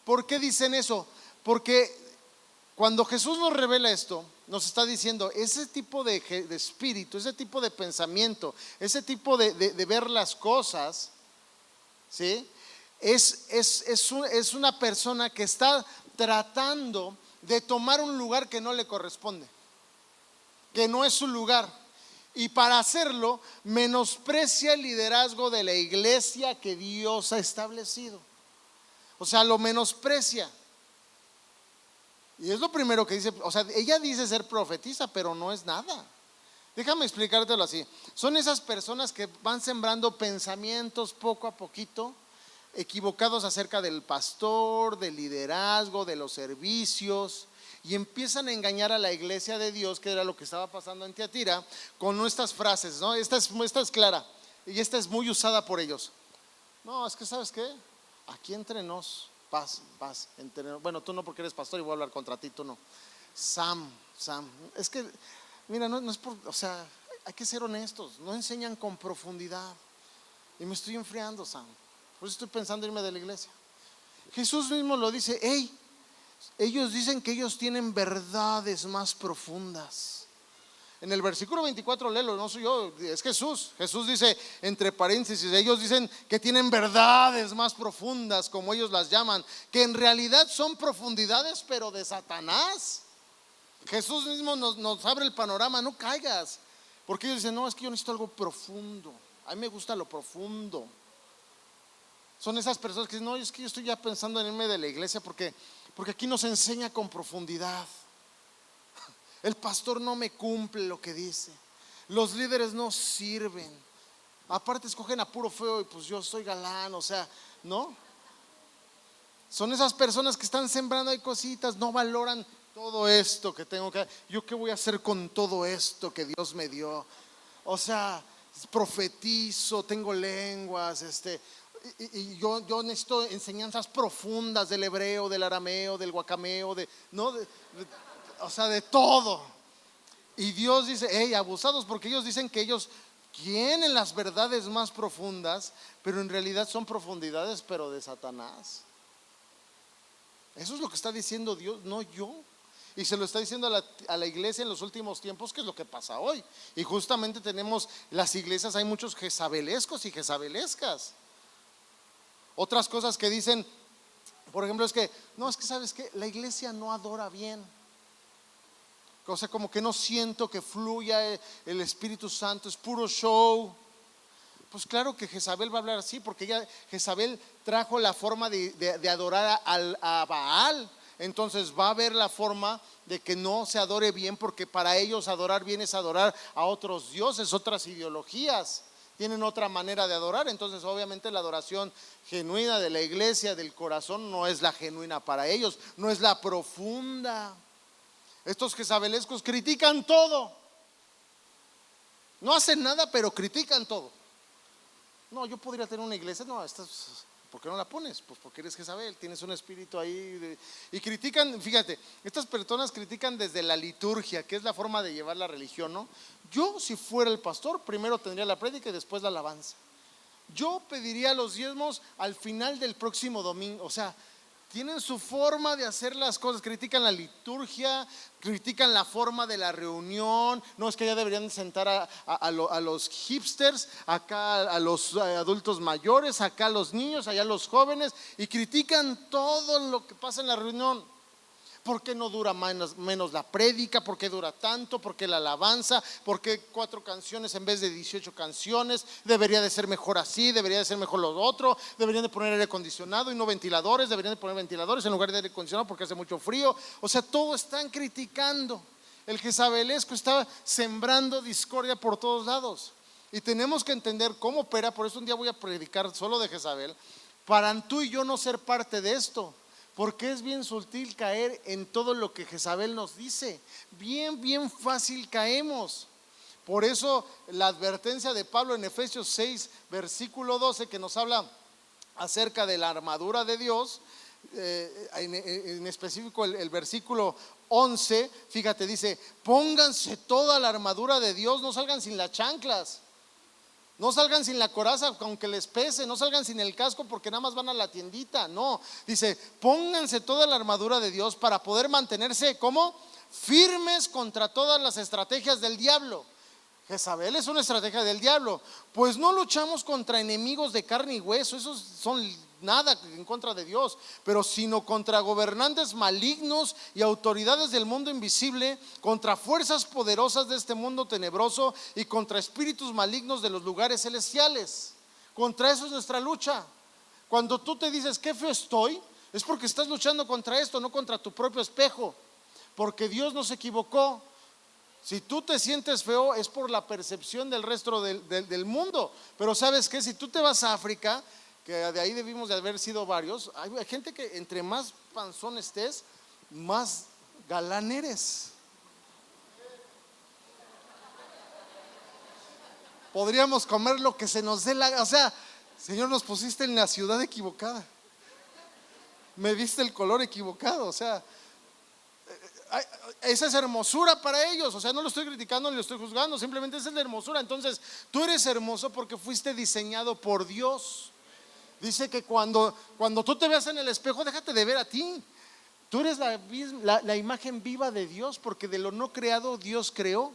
¿Por qué dicen eso? Porque cuando Jesús nos revela esto, nos está diciendo: ese tipo de espíritu, ese tipo de pensamiento, ese tipo de ver las cosas, ¿sí? Es una persona que está tratando de tomar un lugar que no le corresponde, que no es su lugar. Y para hacerlo, menosprecia el liderazgo de la iglesia que Dios ha establecido. O sea, lo menosprecia. Y es lo primero que dice. O sea, ella dice ser profetisa, pero no es nada. Déjame explicártelo así. Son esas personas que van sembrando pensamientos poco a poquito, equivocados acerca del pastor, del liderazgo, de los servicios, y empiezan a engañar a la iglesia de Dios, que era lo que estaba pasando en Tiatira, con estas frases, ¿no? Esta es clara y esta es muy usada por ellos. No, es que ¿sabes qué? Aquí entre nos, paz, bueno, tú no, porque eres pastor y voy a hablar contra ti, tú no. Sam, es que mira, no es por, o sea, hay que ser honestos, no enseñan con profundidad. Y me estoy enfriando, Sam. Por eso estoy pensando en irme de la iglesia. Jesús mismo lo dice. Ellos dicen que ellos tienen verdades más profundas. En el versículo 24, léelo, no soy yo, es Jesús. Jesús dice, entre paréntesis, ellos dicen que tienen verdades más profundas, como ellos las llaman, que en realidad son profundidades, pero de Satanás. Jesús mismo nos abre el panorama, no caigas. Porque ellos dicen, no, es que yo necesito algo profundo. A mí me gusta lo profundo. Son esas personas que dicen, no, es que yo estoy ya pensando en irme de la iglesia porque aquí nos enseña con profundidad. El pastor no me cumple lo que dice. Los líderes no sirven. Aparte escogen a puro feo y pues yo soy galán, o sea, ¿no? Son esas personas que están sembrando ahí cositas, no valoran todo esto que tengo que, yo qué voy a hacer con todo esto que Dios me dio. O sea, profetizo, tengo lenguas, y yo necesito enseñanzas profundas del hebreo, del arameo, del guacameo, o sea, de todo. Y Dios dice, hey, abusados, porque ellos dicen que ellos tienen las verdades más profundas, pero en realidad son profundidades, pero de Satanás. Eso es lo que está diciendo Dios, no yo. Y se lo está diciendo a la iglesia en los últimos tiempos, que es lo que pasa hoy. Y justamente tenemos las iglesias, hay muchos jezabelescos y jezabelescas. Otras cosas que dicen, por ejemplo, es que sabes que la iglesia no adora bien. O sea, como que no siento que fluya el Espíritu Santo, es puro show. Pues claro que Jezabel va a hablar así, porque Jezabel trajo la forma de adorar a Baal. Entonces va a haber la forma de que no se adore bien, porque para ellos adorar bien es adorar a otros dioses, otras ideologías. Tienen otra manera de adorar. Entonces obviamente la adoración genuina de la iglesia, del corazón, no es la genuina para ellos, no es la profunda. Estos jezabelescos critican todo, no hacen nada, pero critican todo. No, yo podría tener una iglesia, no, ¿por qué no la pones? Pues porque eres Jezabel, tienes un espíritu ahí y critican. Fíjate, estas personas critican desde la liturgia, que es la forma de llevar la religión, ¿no? Yo, si fuera el pastor, primero tendría la prédica y después la alabanza. Yo pediría los diezmos al final del próximo domingo. O sea, tienen su forma de hacer las cosas, critican la liturgia, critican la forma de la reunión. No, es que ya deberían sentar a los hipsters, acá a los adultos mayores, acá a los niños, allá a los jóvenes, y critican todo lo que pasa en la reunión. ¿Por qué no dura menos la prédica? ¿Por qué dura tanto? ¿Por qué la alabanza? ¿Por qué 4 canciones en vez de 18 canciones? Debería de ser mejor así, debería de ser mejor lo otro. Deberían de poner aire acondicionado y no ventiladores. Deberían de poner ventiladores en lugar de aire acondicionado porque hace mucho frío. O sea, todo están criticando. El jezabelesco está sembrando discordia por todos lados. Y tenemos que entender cómo opera. Por eso un día voy a predicar solo de Jezabel, para tú y yo no ser parte de esto. Porque es bien sutil caer en todo lo que Jezabel nos dice. Bien fácil caemos. Por eso la advertencia de Pablo en Efesios 6, versículo 12, que nos habla acerca de la armadura de Dios, en específico el versículo 11, fíjate, dice, pónganse toda la armadura de Dios, no salgan sin las chanclas. No salgan sin la coraza aunque les pese, no salgan sin el casco porque nada más van a la tiendita. No, dice, pónganse toda la armadura de Dios para poder mantenerse, ¿cómo? Firmes contra todas las estrategias del diablo. Jezabel es una estrategia del diablo. Pues no luchamos contra enemigos de carne y hueso, esos son nada en contra de Dios, pero sino contra gobernantes malignos y autoridades del mundo invisible, contra fuerzas poderosas de este mundo tenebroso y contra espíritus malignos de los lugares celestiales. Contra eso es nuestra lucha. Cuando tú te dices qué feo estoy, es porque estás luchando contra esto, no contra tu propio espejo, porque Dios no se equivocó. Si tú te sientes feo es por la percepción del resto del mundo. Pero ¿sabes qué? Si tú te vas a África, que de ahí debimos de haber sido varios, hay gente que entre más panzón estés, más galán eres. Podríamos comer lo que se nos dé la... O sea, Señor, nos pusiste en la ciudad equivocada, me diste el color equivocado. O sea, esa es hermosura para ellos. O sea, no lo estoy criticando ni lo estoy juzgando, simplemente esa es la hermosura. Entonces, tú eres hermoso porque fuiste diseñado por Dios. Dice que cuando tú te veas en el espejo, déjate de ver a ti. Tú eres la imagen viva de Dios, porque de lo no creado Dios creó.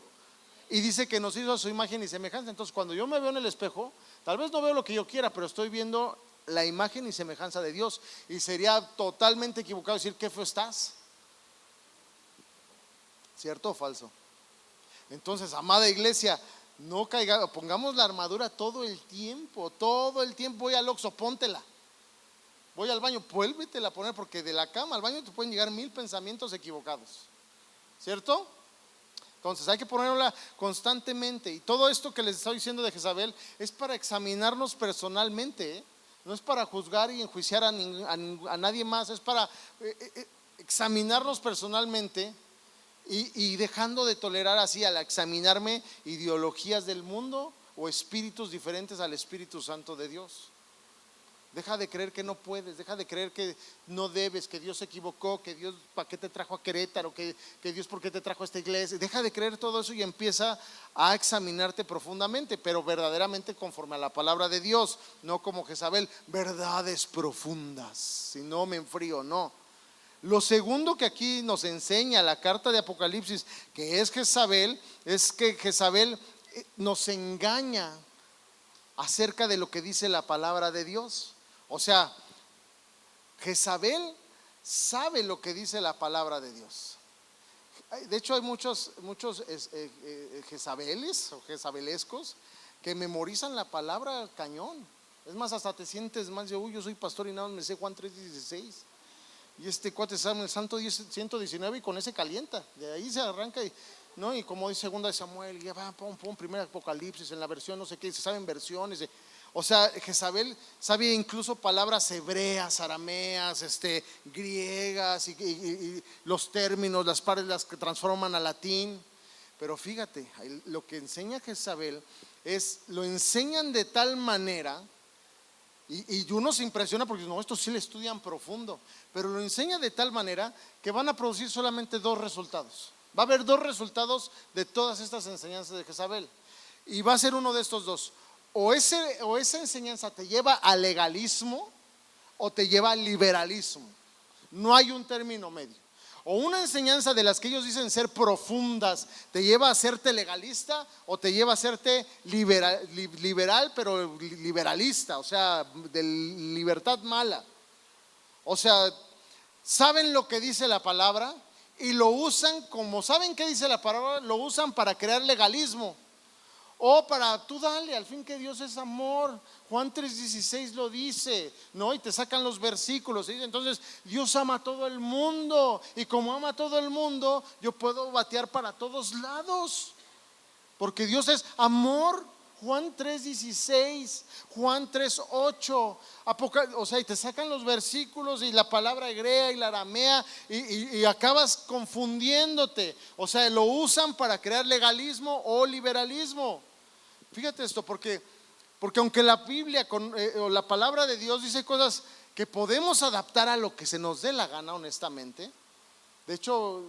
Y dice que nos hizo a su imagen y semejanza. Entonces, cuando yo me veo en el espejo, tal vez no veo lo que yo quiera, pero estoy viendo la imagen y semejanza de Dios. Y sería totalmente equivocado decir qué feo estás. ¿Cierto o falso? Entonces, amada iglesia, no caiga, pongamos la armadura todo el tiempo. Voy al Oxxo, póntela. Voy al baño, vuélvetela a poner, porque de la cama al baño te pueden llegar 1000 pensamientos equivocados. ¿Cierto? Entonces hay que ponerla constantemente. Y todo esto que les estoy diciendo de Jezabel es para examinarnos personalmente, ¿eh? No es para juzgar y enjuiciar a nadie más, es para examinarnos personalmente. Y dejando de tolerar así al examinarme ideologías del mundo o espíritus diferentes al Espíritu Santo de Dios. Deja de creer que no puedes, deja de creer que no debes, que Dios se equivocó, que Dios para qué te trajo a Querétaro, que Dios por qué te trajo a esta iglesia. Deja de creer todo eso y empieza a examinarte profundamente, pero verdaderamente conforme a la palabra de Dios, no como Jezabel, verdades profundas, si no me enfrío, no. Lo segundo que aquí nos enseña la carta de Apocalipsis, que es Jezabel, es que Jezabel nos engaña acerca de lo que dice la palabra de Dios. O sea, Jezabel sabe lo que dice la palabra de Dios. De hecho, hay muchos Jezabeles o jezabelescos que memorizan la palabra cañón. Es más, hasta te sientes más de, yo soy pastor y nada más me sé Juan 3:16. Y este cuate sabe el Santo 119 y con ese calienta. De ahí se arranca ¿no? Y como dice segunda de Samuel, y ya va, primer Apocalipsis en la versión no sé qué, se saben versiones. O sea, Jezabel sabe incluso palabras hebreas, arameas, griegas y los términos, las partes las que transforman a latín. Pero fíjate, lo que enseña Jezabel lo enseñan de tal manera. Y uno se impresiona porque no, esto sí le estudian profundo, pero lo enseña de tal manera que van a producir solamente 2 resultados. Va a haber 2 resultados de todas estas enseñanzas de Jezabel, y va a ser uno de estos 2: o esa enseñanza te lleva al legalismo o te lleva al liberalismo. No hay un término medio. O una enseñanza de las que ellos dicen ser profundas te lleva a serte legalista, o te lleva a serte liberal, pero liberalista, o sea, de libertad mala. O sea, saben lo que dice la palabra y lo usan, como saben qué dice la palabra, lo usan para crear legalismo. O para tú dale, al fin que Dios es amor. Juan 3:16 lo dice, ¿no? Y te sacan los versículos. ¿Sí? Entonces, Dios ama a todo el mundo. Y como ama a todo el mundo, yo puedo batear para todos lados. Porque Dios es amor. Juan 3:16, Juan 3:8, o sea, y te sacan los versículos y la palabra hebrea y la aramea y acabas confundiéndote. O sea, lo usan para crear legalismo o liberalismo. Fíjate esto, porque aunque la Biblia o la palabra de Dios dice cosas que podemos adaptar a lo que se nos dé la gana, honestamente. De hecho,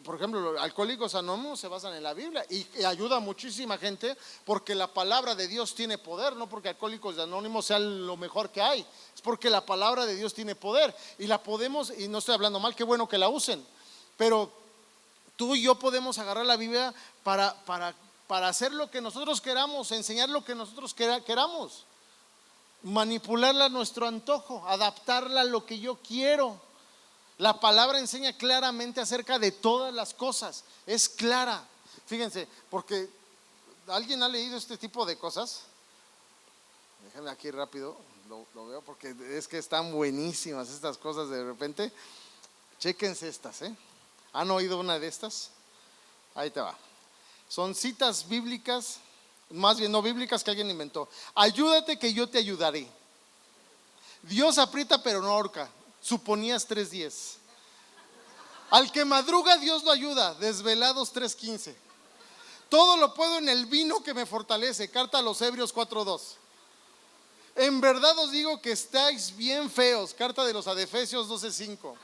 por ejemplo, los Alcohólicos Anónimos se basan en la Biblia y ayuda a muchísima gente, porque la palabra de Dios tiene poder, no porque Alcohólicos Anónimos sea lo mejor que hay, es porque la palabra de Dios tiene poder y la podemos, y no estoy hablando mal, qué bueno que la usen, pero tú y yo podemos agarrar la Biblia para para hacer lo que nosotros queramos, enseñar lo que nosotros queramos, manipularla a nuestro antojo, adaptarla a lo que yo quiero. La palabra enseña claramente acerca de todas las cosas, es clara. Fíjense, porque ¿alguien ha leído este tipo de cosas? Déjenme aquí rápido, lo veo porque es que están buenísimas estas cosas de repente. Chéquense estas, ¿Han oído una de estas? Ahí te va. Son citas bíblicas, más bien no bíblicas, que alguien inventó. Ayúdate que yo te ayudaré. Dios aprieta pero no ahorca. Suponías 3:10. Al que madruga Dios lo ayuda. Desvelados 3:15. Todo lo puedo en el vino que me fortalece. Carta a los Hebreos 4:2. En verdad os digo que estáis bien feos. Carta de los Efesios 12:5.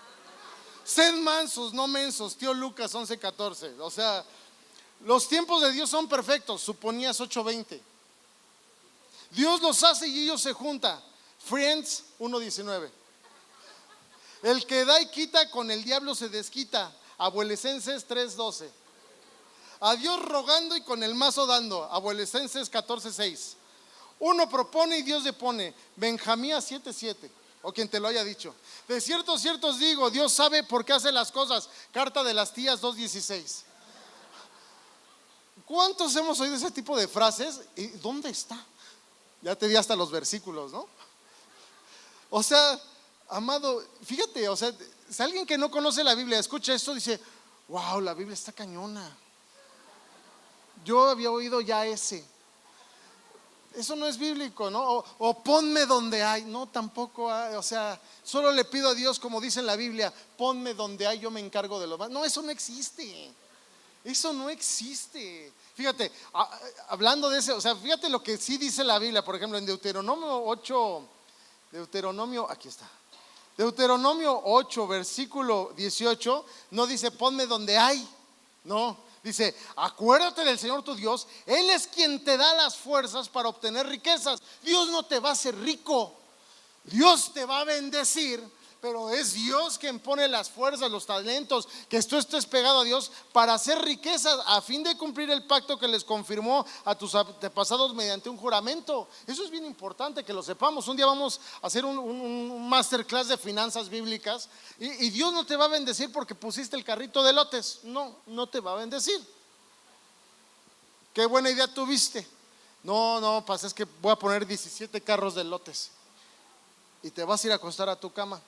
Sed mansos, no mensos. Tío Lucas 11:14. O sea, los tiempos de Dios son perfectos. Suponías 8:20. Dios los hace y ellos se juntan. Friends 1:19. El que da y quita, con el diablo se desquita. Abuelecenses 3:12. A Dios rogando y con el mazo dando. Abuelecenses 14:6. Uno propone y Dios le pone. Benjamín 7:7. O quien te lo haya dicho. De cierto os digo, Dios sabe por qué hace las cosas. Carta de las tías 2:16. ¿Cuántos hemos oído ese tipo de frases? ¿Y dónde está? Ya te di hasta los versículos, ¿no? O sea, amado, fíjate, o sea, si alguien que no conoce la Biblia escucha esto, dice, wow, la Biblia está cañona. Yo había oído ya ese. Eso no es bíblico, ¿no? O ponme donde hay. No, tampoco hay. O sea, solo le pido a Dios, como dice en la Biblia, ponme donde hay, yo me encargo de lo más. No, eso no existe. Eso no existe. Fíjate, hablando de eso, o sea, fíjate lo que sí dice la Biblia, por ejemplo, en Deuteronomio 8, aquí está. Deuteronomio 8, versículo 18, no dice ponme donde hay, no. Dice, acuérdate del Señor tu Dios, Él es quien te da las fuerzas para obtener riquezas. Dios no te va a hacer rico, Dios te va a bendecir, pero es Dios quien pone las fuerzas, los talentos, que tú estés pegado a Dios para hacer riquezas a fin de cumplir el pacto que les confirmó a tus antepasados mediante un juramento. Eso es bien importante que lo sepamos. Un día vamos a hacer un masterclass de finanzas bíblicas y Dios no te va a bendecir porque pusiste el carrito de lotes. No, no te va a bendecir. Qué buena idea tuviste. No, pasa es que voy a poner 17 carros de lotes y te vas a ir a acostar a tu cama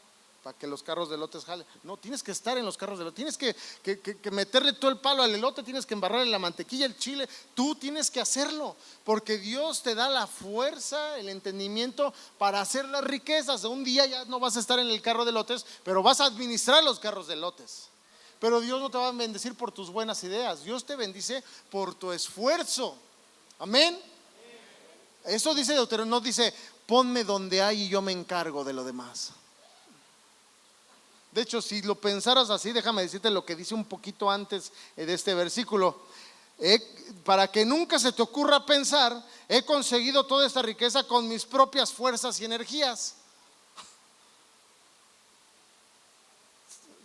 para que los carros de elotes jalen. No, tienes que estar en los carros de elotes. Tienes que meterle todo el palo al elote. Tienes que embarrarle la mantequilla, el chile. Tú tienes que hacerlo, porque Dios te da la fuerza, el entendimiento para hacer las riquezas. Un día ya no vas a estar en el carro de elotes, pero vas a administrar los carros de elotes. Pero Dios no te va a bendecir por tus buenas ideas. Dios te bendice por tu esfuerzo. Amén. Eso dice Deuteronomio, no dice ponme donde hay y yo me encargo de lo demás. De hecho, si lo pensaras así, déjame decirte lo que dice un poquito antes de este versículo. Para que nunca se te ocurra pensar, he conseguido toda esta riqueza con mis propias fuerzas y energías.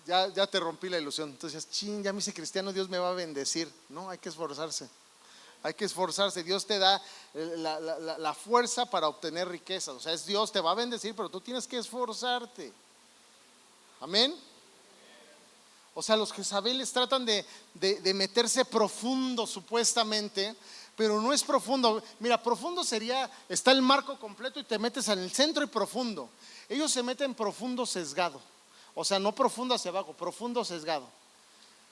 Ya te rompí la ilusión. Entonces, ya me hice cristiano, Dios me va a bendecir. No, hay que esforzarse. Hay que esforzarse. Dios te da la fuerza para obtener riquezas. O sea, es Dios te va a bendecir, pero tú tienes que esforzarte. Amén. O sea, los Jezabeles tratan de meterse profundo supuestamente, pero no es profundo. Mira, profundo sería, está el marco completo y te metes en el centro y profundo. Ellos se meten profundo sesgado. O sea, no profundo hacia abajo, profundo sesgado.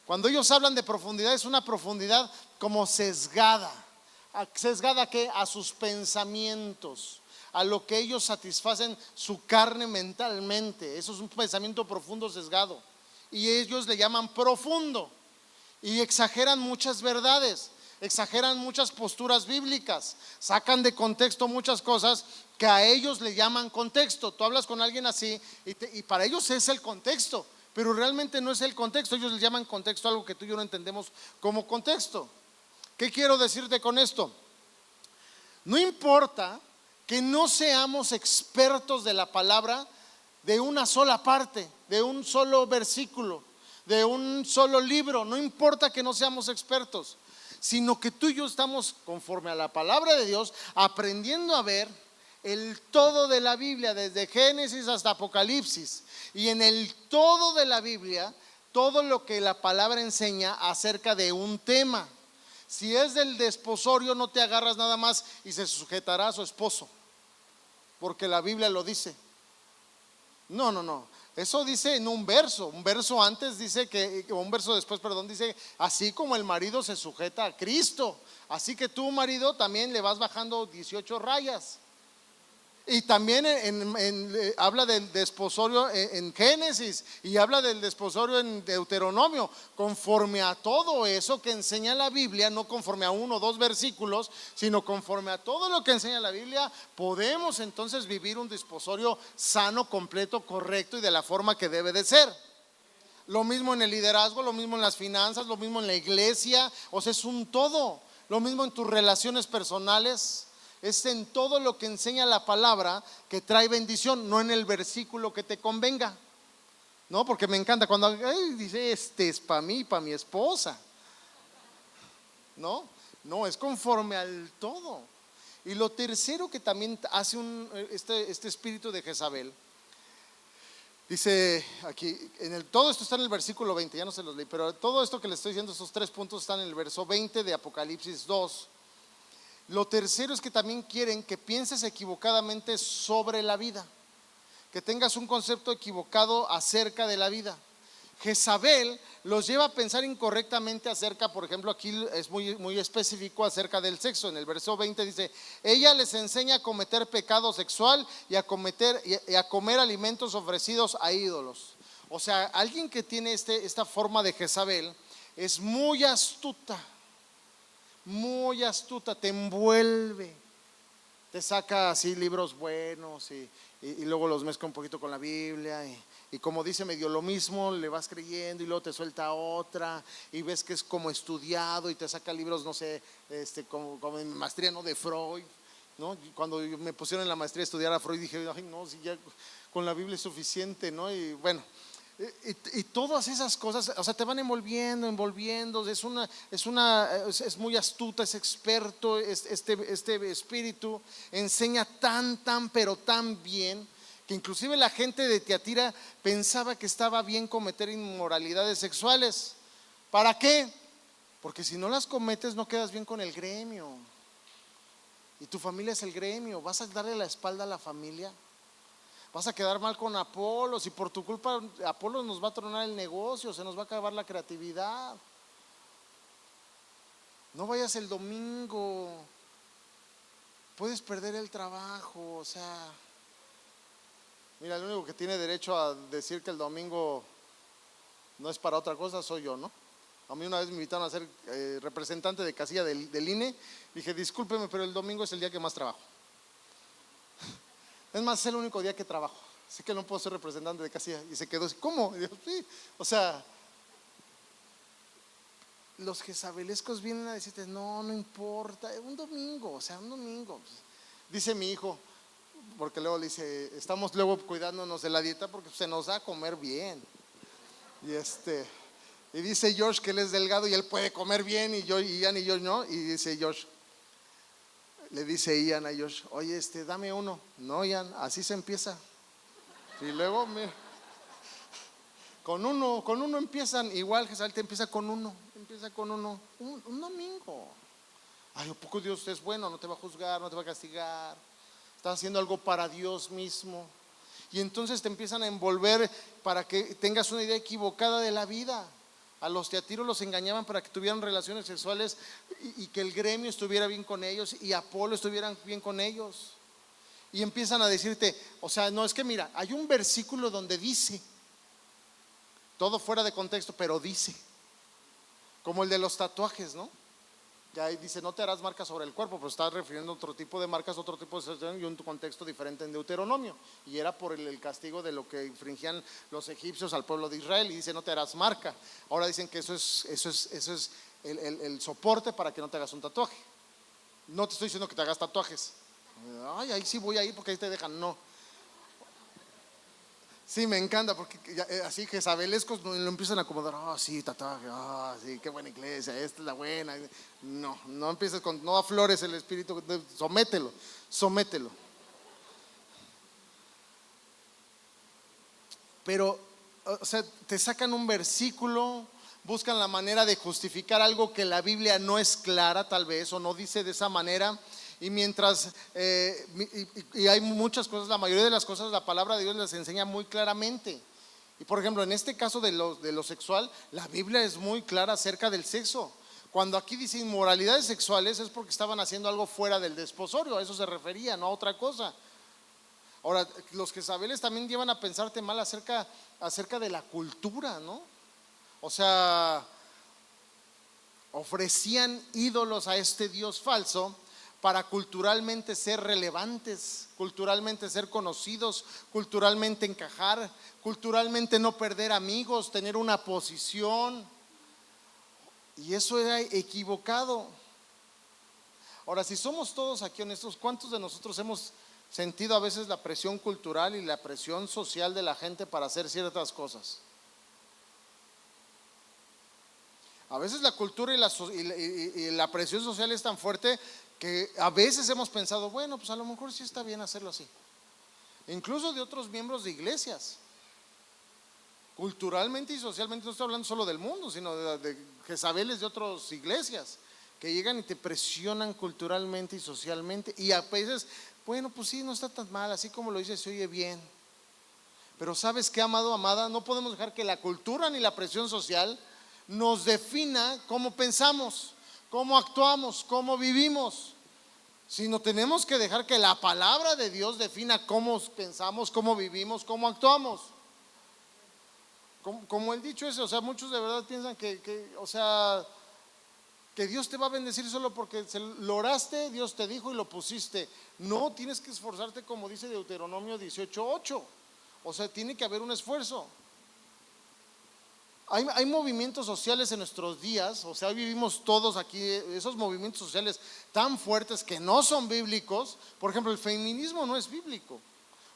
Cuando ellos hablan de profundidad, es una profundidad como sesgada. ¿Sesgada qué? A sus pensamientos, a lo que ellos satisfacen su carne mentalmente. Eso es un pensamiento profundo sesgado. Y ellos le llaman profundo. Y exageran muchas verdades, exageran muchas posturas bíblicas, sacan de contexto muchas cosas que a ellos le llaman contexto. Tú hablas con alguien así y para ellos es el contexto, pero realmente no es el contexto. Ellos le llaman contexto algo que tú y yo no entendemos como contexto. ¿Qué quiero decirte con esto? No importa que no seamos expertos de la palabra de una sola parte, de un solo versículo, de un solo libro. No importa que no seamos expertos. sino que tú y yo estamos conforme a la palabra de Dios, aprendiendo a ver el todo de la Biblia, desde Génesis hasta Apocalipsis. Y en el todo de la Biblia, todo lo que la palabra enseña acerca de un tema. Si es del desposorio, no te agarras nada más y se sujetará a su esposo, porque la Biblia lo dice. No. Eso dice en un verso antes dice que, o un verso después, perdón, dice, así como el marido se sujeta a Cristo, así que tú, marido, también le vas bajando 18 rayas. Y también habla del desposorio en Génesis y habla del desposorio en Deuteronomio, conforme a todo eso que enseña la Biblia, no conforme a 1 o 2 versículos, sino conforme a todo lo que enseña la Biblia, podemos entonces vivir un desposorio sano, completo, correcto y de la forma que debe de ser. Lo mismo en el liderazgo, lo mismo en las finanzas, lo mismo en la iglesia, o sea, es un todo. Lo mismo en tus relaciones personales. Es en todo lo que enseña la palabra que trae bendición, no en el versículo que te convenga. No, porque me encanta cuando dice, este es para mí, para mi esposa. No, es conforme al todo. Y lo tercero que también hace este espíritu de Jezabel, dice aquí, todo esto está en el versículo 20, ya no se los leí, pero todo esto que les estoy diciendo, esos 3 puntos están en el verso 20 de Apocalipsis 2. Lo tercero es que también quieren que pienses equivocadamente sobre la vida, que tengas un concepto equivocado acerca de la vida. Jezabel los lleva a pensar incorrectamente acerca, por ejemplo, aquí es muy específico acerca del sexo. En el verso 20 dice, ella les enseña a cometer pecado sexual y a comer alimentos ofrecidos a ídolos. O sea, alguien que tiene esta forma de Jezabel es muy astuta, te envuelve, te saca así libros buenos y luego los mezcla un poquito con la Biblia y como dice medio lo mismo, le vas creyendo y luego te suelta otra y ves que es como estudiado y te saca libros, no sé, como en maestría, ¿no? De Freud, ¿no? Cuando me pusieron en la maestría a estudiar a Freud dije, ay no, si ya con la Biblia es suficiente, ¿no? Y bueno, y todas esas cosas, o sea, te van envolviendo, es muy astuta, es experto, este espíritu enseña pero tan bien, que inclusive la gente de Tiatira pensaba que estaba bien cometer inmoralidades sexuales. ¿Para qué? Porque si no las cometes no quedas bien con el gremio, y tu familia es el gremio, vas a darle la espalda a la familia. Vas a quedar mal con Apolos y por tu culpa Apolos nos va a tronar el negocio, se nos va a acabar la creatividad. No vayas el domingo, puedes perder el trabajo. O sea, mira, el único que tiene derecho a decir que el domingo no es para otra cosa soy yo, ¿no? A mí una vez me invitaron a ser representante de casilla del INE. Dije, discúlpeme, pero el domingo es el día que más trabajo. Es más, es el único día que trabajo, así que no puedo ser representante de casilla. Y se quedó así, ¿cómo? Y yo, sí. O sea, los jezabelescos vienen a decirte, no importa, un domingo. Dice mi hijo, porque luego le dice, estamos luego cuidándonos de la dieta porque se nos da a comer bien. Y dice Josh que él es delgado y él puede comer bien, y Ian y yo no. Y dice Josh, le dice Ian a Josh, oye, dame uno. No, Ian, así se empieza. Y luego, mira, con uno empiezan. Igual Jezabel te empieza con uno. Un domingo. Ay, ¿a poco Dios es bueno? No te va a juzgar, no te va a castigar. Estás haciendo algo para Dios mismo. Y entonces te empiezan a envolver para que tengas una idea equivocada de la vida. A los teatiros los engañaban para que tuvieran relaciones sexuales y que el gremio estuviera bien con ellos y Apolo estuviera bien con ellos. Y empiezan a decirte, o sea, no, es que mira, hay un versículo donde dice, todo fuera de contexto, pero dice, como el de los tatuajes, ¿no? Ya ahí dice, no te harás marcas sobre el cuerpo, pero está refiriendo a otro tipo de marcas, otro tipo de situación y un contexto diferente en Deuteronomio. Y era por el castigo de lo que infringían los egipcios al pueblo de Israel. Y dice, no te harás marca. Ahora dicen que eso es el soporte para que no te hagas un tatuaje. No te estoy diciendo que te hagas tatuajes. Ay, ahí sí voy a ir porque ahí te dejan. No. Sí, me encanta porque así jezabelescos lo empiezan a acomodar. Ah, sí, tatuaje, ah, sí, qué buena iglesia, esta es la buena. No, no empieces con, no aflores el espíritu, somételo. Pero, o sea, te sacan un versículo, buscan la manera de justificar algo que la Biblia no es clara tal vez, o no dice de esa manera. Y mientras, y hay muchas cosas, la mayoría de las cosas la palabra de Dios les enseña muy claramente. Y por ejemplo, en este caso de lo sexual, la Biblia es muy clara acerca del sexo. Cuando aquí dice inmoralidades sexuales es porque estaban haciendo algo fuera del desposorio, a eso se refería, no a otra cosa. Ahora, los jezabeles también llevan a pensarte mal acerca de la cultura, ¿no? O sea, ofrecían ídolos a este Dios falso para culturalmente ser relevantes, culturalmente ser conocidos, culturalmente encajar, culturalmente no perder amigos, tener una posición. Y eso era equivocado. Ahora, si somos todos aquí honestos, ¿cuántos de nosotros hemos sentido a veces la presión cultural y la presión social de la gente para hacer ciertas cosas? A veces la cultura y la presión social es tan fuerte que a veces hemos pensado, bueno, pues a lo mejor sí está bien hacerlo así. Incluso de otros miembros de iglesias. Culturalmente y socialmente, no estoy hablando solo del mundo, sino de jezabeles de otras iglesias que llegan y te presionan culturalmente y socialmente. Y a veces, bueno, pues sí, no está tan mal, así como lo dices, se oye bien. Pero ¿sabes qué, amado, amada? No podemos dejar que la cultura ni la presión social nos defina cómo pensamos, cómo actuamos, cómo vivimos, sino tenemos que dejar que la palabra de Dios defina cómo pensamos, cómo vivimos, cómo actuamos. Como el dicho ese, o sea, muchos de verdad piensan o sea, que Dios te va a bendecir solo porque lo oraste, Dios te dijo y lo pusiste. No, tienes que esforzarte, como dice Deuteronomio 18:8. O sea, tiene que haber un esfuerzo. Hay movimientos sociales en nuestros días, o sea, hoy vivimos todos aquí esos movimientos sociales tan fuertes que no son bíblicos. Por ejemplo, el feminismo no es bíblico.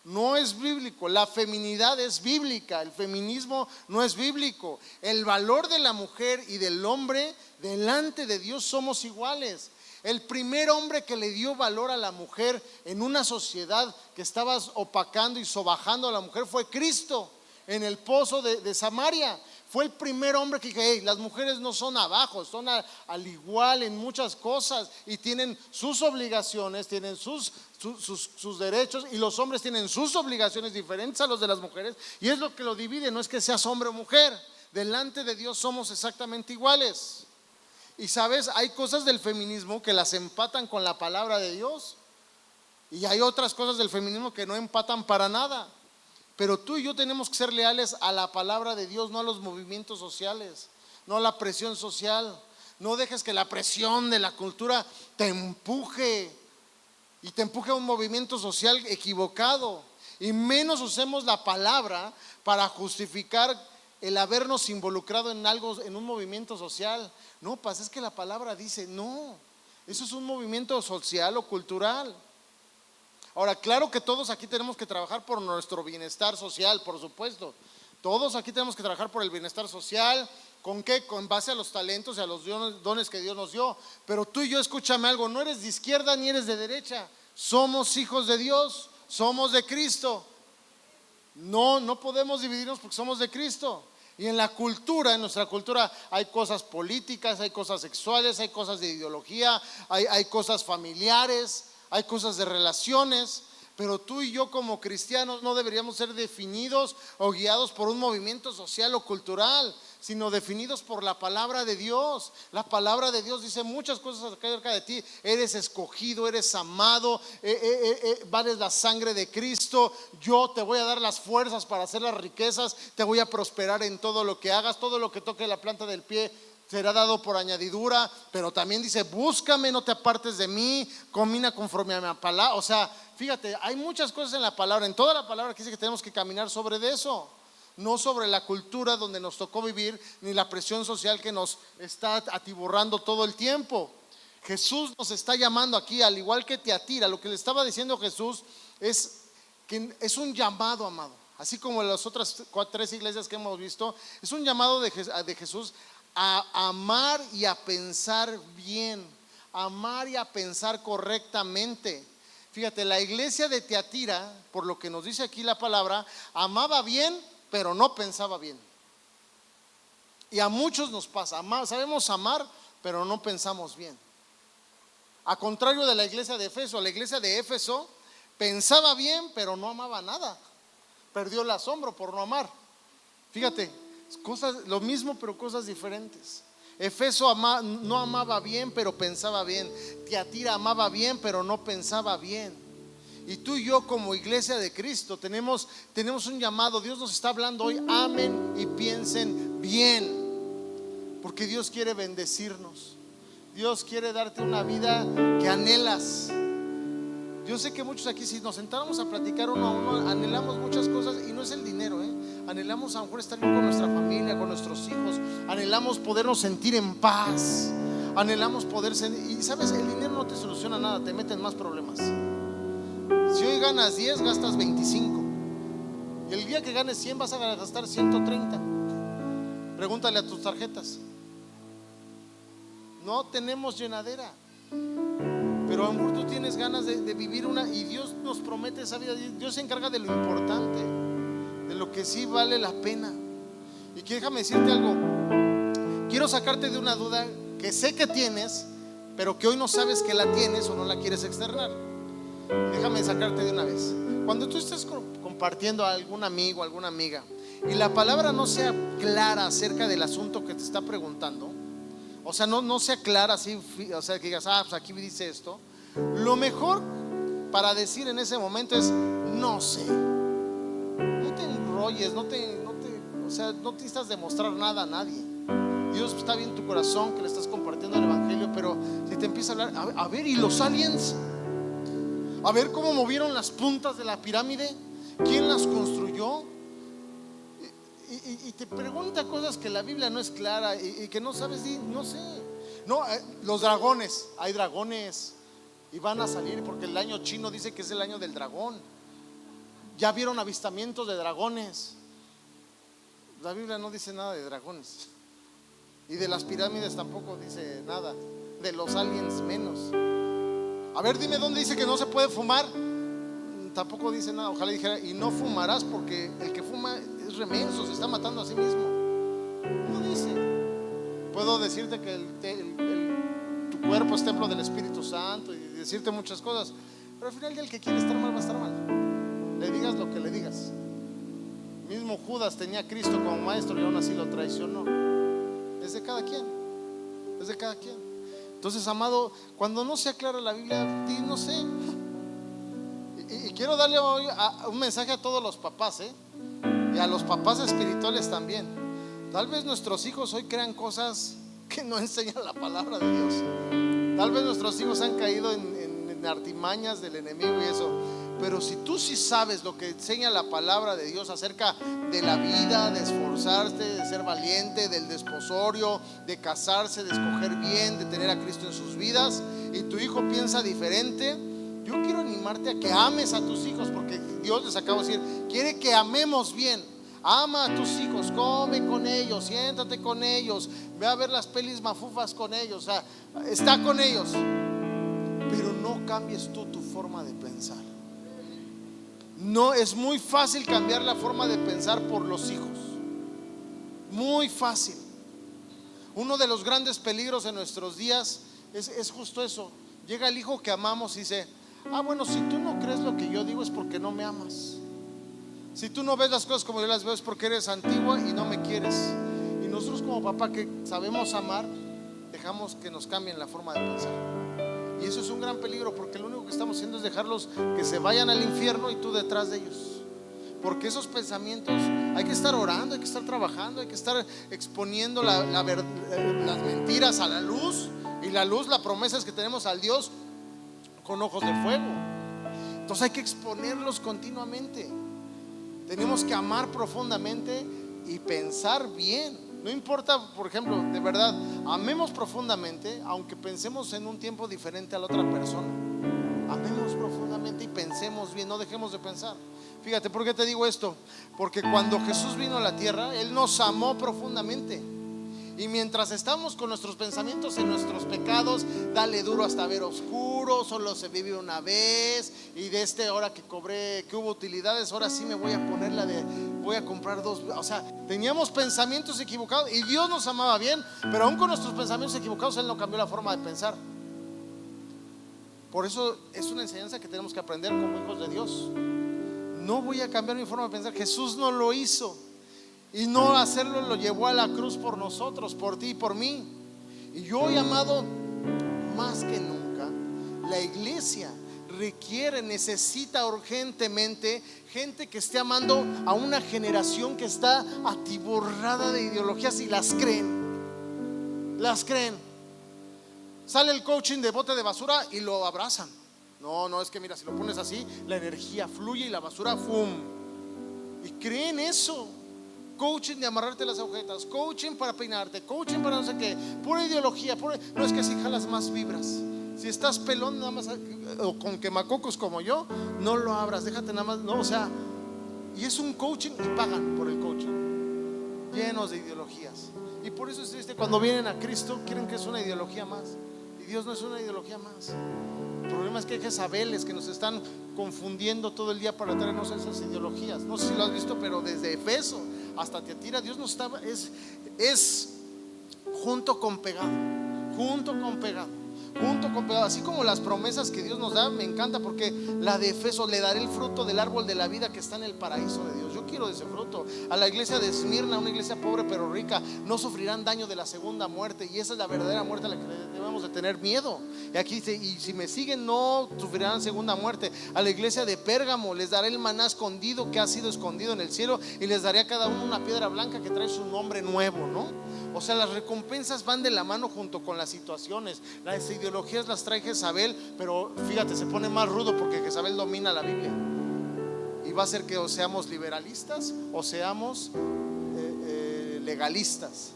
No es bíblico, la feminidad es bíblica, el feminismo no es bíblico. El valor de la mujer y del hombre delante de Dios somos iguales. El primer hombre que le dio valor a la mujer en una sociedad que estaba opacando y sobajando a la mujer fue Cristo en el pozo de Samaria. Fue el primer hombre que dijo, hey, las mujeres no son abajo, son al igual en muchas cosas y tienen sus obligaciones, tienen sus derechos, y los hombres tienen sus obligaciones diferentes a los de las mujeres, y es lo que lo divide. No es que seas hombre o mujer, delante de Dios somos exactamente iguales. Y sabes, hay cosas del feminismo que las empatan con la palabra de Dios, y hay otras cosas del feminismo que no empatan para nada. Pero tú y yo tenemos que ser leales a la palabra de Dios, no a los movimientos sociales, no a la presión social. No dejes que la presión de la cultura te empuje y te empuje a un movimiento social equivocado. Y menos usemos la palabra para justificar el habernos involucrado en algo, en un movimiento social. No, pasa, es que la palabra dice, no, eso es un movimiento social o cultural. Ahora, claro que todos aquí tenemos que trabajar por nuestro bienestar social, por supuesto. Todos aquí tenemos que trabajar por el bienestar social. ¿Con qué? Con base a los talentos y a los dones que Dios nos dio. Pero tú y yo, escúchame algo, no eres de izquierda ni eres de derecha. Somos hijos de Dios, somos de Cristo. No podemos dividirnos porque somos de Cristo. Y en la cultura, en nuestra cultura, hay cosas políticas, hay cosas sexuales, hay cosas de ideología, hay cosas familiares, hay cosas de relaciones. Pero tú y yo como cristianos no deberíamos ser definidos o guiados por un movimiento social o cultural, sino definidos por la palabra de Dios. La palabra de Dios dice muchas cosas acerca de ti. Eres escogido, eres amado, vales la sangre de Cristo. Yo te voy a dar las fuerzas para hacer las riquezas, te voy a prosperar en todo lo que hagas, todo lo que toque la planta del pie será dado por añadidura. Pero también dice, búscame, no te apartes de mí, camina conforme a mi palabra. O sea, fíjate, hay muchas cosas en la palabra, en toda la palabra que dice que tenemos que caminar sobre de eso, no sobre la cultura donde nos tocó vivir, ni la presión social que nos está atiborrando todo el tiempo. Jesús nos está llamando aquí, al igual que Tiatira. Lo que le estaba diciendo Jesús es que es un llamado, amado. así como las otras 3 iglesias que hemos visto, es un llamado de Jesús a amar y a pensar bien, amar y a pensar correctamente. Fíjate, la iglesia de Tiatira, por lo que nos dice aquí la palabra, amaba bien, pero no pensaba bien. Y a muchos nos pasa, sabemos amar, pero no pensamos bien. A contrario de la iglesia de Éfeso, la iglesia de Éfeso pensaba bien, pero no amaba nada. Perdió el asombro por no amar. Fíjate, lo mismo, pero cosas diferentes. Efeso no amaba bien, pero pensaba bien. Tiatira amaba bien, pero no pensaba bien. Y tú y yo como iglesia de Cristo tenemos un llamado. Dios nos está hablando hoy: amen y piensen bien, porque Dios quiere bendecirnos. Dios quiere darte una vida que anhelas. Yo sé que muchos aquí, si nos sentáramos a platicar uno a uno, anhelamos muchas cosas, y no es el dinero, anhelamos a lo mejor estar bien con nuestra familia, con nuestros hijos, anhelamos podernos sentir en paz, anhelamos poder sentir, y sabes, el dinero no te soluciona nada, te mete en más problemas. Si hoy ganas 10, gastas 25, y el día que ganes 100 vas a gastar 130. Pregúntale a tus tarjetas. No tenemos llenadera, pero a lo mejor tú tienes ganas de vivir y Dios nos promete esa vida. Dios se encarga de lo importante, de lo que sí vale la pena. Y que déjame decirte algo, quiero sacarte de una duda que sé que tienes, pero que hoy no sabes que la tienes o no la quieres externar. Déjame sacarte de una vez. Cuando tú estés compartiendo a algún amigo, alguna amiga, y la palabra no sea clara acerca del asunto que te está preguntando, o sea, no sea clara así, o sea, que digas, pues aquí dice esto. Lo mejor para decir en ese momento es: no sé. No te enrolles, o sea, no te necesitas demostrar nada a nadie. Dios está bien en tu corazón que le estás compartiendo el evangelio, pero si te empieza a hablar, a ver, ¿y los aliens? A ver cómo movieron las puntas de la pirámide, ¿quién las construyó? Y te pregunta cosas que la Biblia no es clara y que no sabes, no sé. No, los dragones, hay dragones y van a salir porque el año chino dice que es el año del dragón. Ya vieron avistamientos de dragones. La Biblia no dice nada de dragones, y de las pirámides tampoco dice nada, de los aliens menos. A ver, dime dónde dice que no se puede fumar. Tampoco dice nada. Ojalá dijera: y no fumarás, porque el que fuma es remenso, se está matando a sí mismo. No dice. Puedo decirte que tu cuerpo es templo del Espíritu Santo y decirte muchas cosas, pero al final del día el que quiere estar mal va a estar mal, le digas lo que le digas. Mismo Judas tenía a Cristo como maestro y aún así lo traicionó. Es de cada quien, es de cada quien. Entonces, amado, cuando no se aclara la Biblia, no sé. Y quiero darle hoy un mensaje a todos los papás, y a los papás espirituales también. Tal vez nuestros hijos hoy crean cosas que no enseñan la palabra de Dios. Tal vez nuestros hijos han caído en artimañas del enemigo y eso. Pero si tú sí sabes lo que enseña la palabra de Dios acerca de la vida, de esforzarse, de ser valiente, del desposorio, de casarse, de escoger bien, de tener a Cristo en sus vidas, y tu hijo piensa diferente, yo quiero animarte a que ames a tus hijos, porque Dios, les acabo de decir, quiere que amemos bien. Ama a tus hijos, come con ellos, siéntate con ellos, ve a ver las pelis mafufas con ellos, o sea, está con ellos, pero no cambies tú tu forma de pensar. No, es muy fácil cambiar la forma de pensar por los hijos, muy fácil. Uno de los grandes peligros en nuestros días es justo eso. Llega el hijo que amamos y dice: bueno, si tú no crees lo que yo digo es porque no me amas. Si tú no ves las cosas como yo las veo es porque eres antigua y no me quieres. Y nosotros como papá que sabemos amar, dejamos que nos cambien la forma de pensar. Y eso es un gran peligro, porque lo único que estamos haciendo es dejarlos que se vayan al infierno y tú detrás de ellos. Porque esos pensamientos hay que estar orando, hay que estar trabajando, hay que estar exponiendo las mentiras a la luz. Y la luz, la promesa es que tenemos al Dios con ojos de fuego. Entonces hay que exponerlos continuamente. Tenemos que amar profundamente y pensar bien. No importa, por ejemplo, de verdad, amemos profundamente, aunque pensemos en un tiempo diferente a la otra persona. Amemos profundamente. totalmente y pensemos bien, no dejemos de pensar. Fíjate, ¿por qué te digo esto? Porque cuando Jesús vino a la tierra, Él nos amó profundamente. Y mientras estamos con nuestros pensamientos en nuestros pecados, dale duro hasta ver oscuro, solo se vive una vez, y de hora que cobré, que hubo utilidades, ahora sí me voy a poner voy a comprar dos. O sea, teníamos pensamientos equivocados y Dios nos amaba bien, pero aún con nuestros pensamientos equivocados Él no cambió la forma de pensar. Por eso es una enseñanza que tenemos que aprender como hijos de Dios. No voy a cambiar mi forma de pensar. Jesús no lo hizo. Y no hacerlo lo llevó a la cruz por nosotros, por ti y por mí. Y hoy, amado, más que nunca, la iglesia necesita urgentemente gente que esté amando a una generación que está atiborrada de ideologías y las creen. Sale el coaching de bote de basura y lo abrazan. No, es que mira, si lo pones así, la energía fluye y la basura ¡fum! Y creen eso. Coaching de amarrarte las agujetas, coaching para peinarte, coaching para no sé qué, pura ideología, no es que si jalas más vibras. Si estás pelón nada más o con quemacocos como yo, no lo abras, déjate nada más, no, o sea, y es un coaching y pagan por el coaching, llenos de ideologías. Y por eso es triste cuando vienen a Cristo, quieren que es una ideología más, y Dios no es una ideología más. El problema es que hay Jezabeles que nos están confundiendo todo el día para traernos esas ideologías. No sé si lo has visto, pero desde Efeso hasta Tiatira, Dios nos estaba, es junto con pegado, así como las promesas que Dios nos da. Me encanta porque la de Efeso, le daré el fruto del árbol de la vida que está en el paraíso de Dios. Yo quiero de ese fruto. A la iglesia de Esmirna, una iglesia pobre pero rica, no sufrirán daño de la segunda muerte, y esa es la verdadera muerte a la que debemos de tener miedo. Y aquí dice, y si me siguen no sufrirán segunda muerte. A la iglesia de Pérgamo, les daré el maná escondido que ha sido escondido en el cielo, y les daré a cada uno una piedra blanca que trae su nombre nuevo, ¿no? O sea, las recompensas van de la mano junto con las situaciones. Las ideologías las trae Jezabel, pero fíjate, se pone más rudo porque Jezabel domina la Biblia. Y va a ser que o seamos liberalistas o seamos legalistas.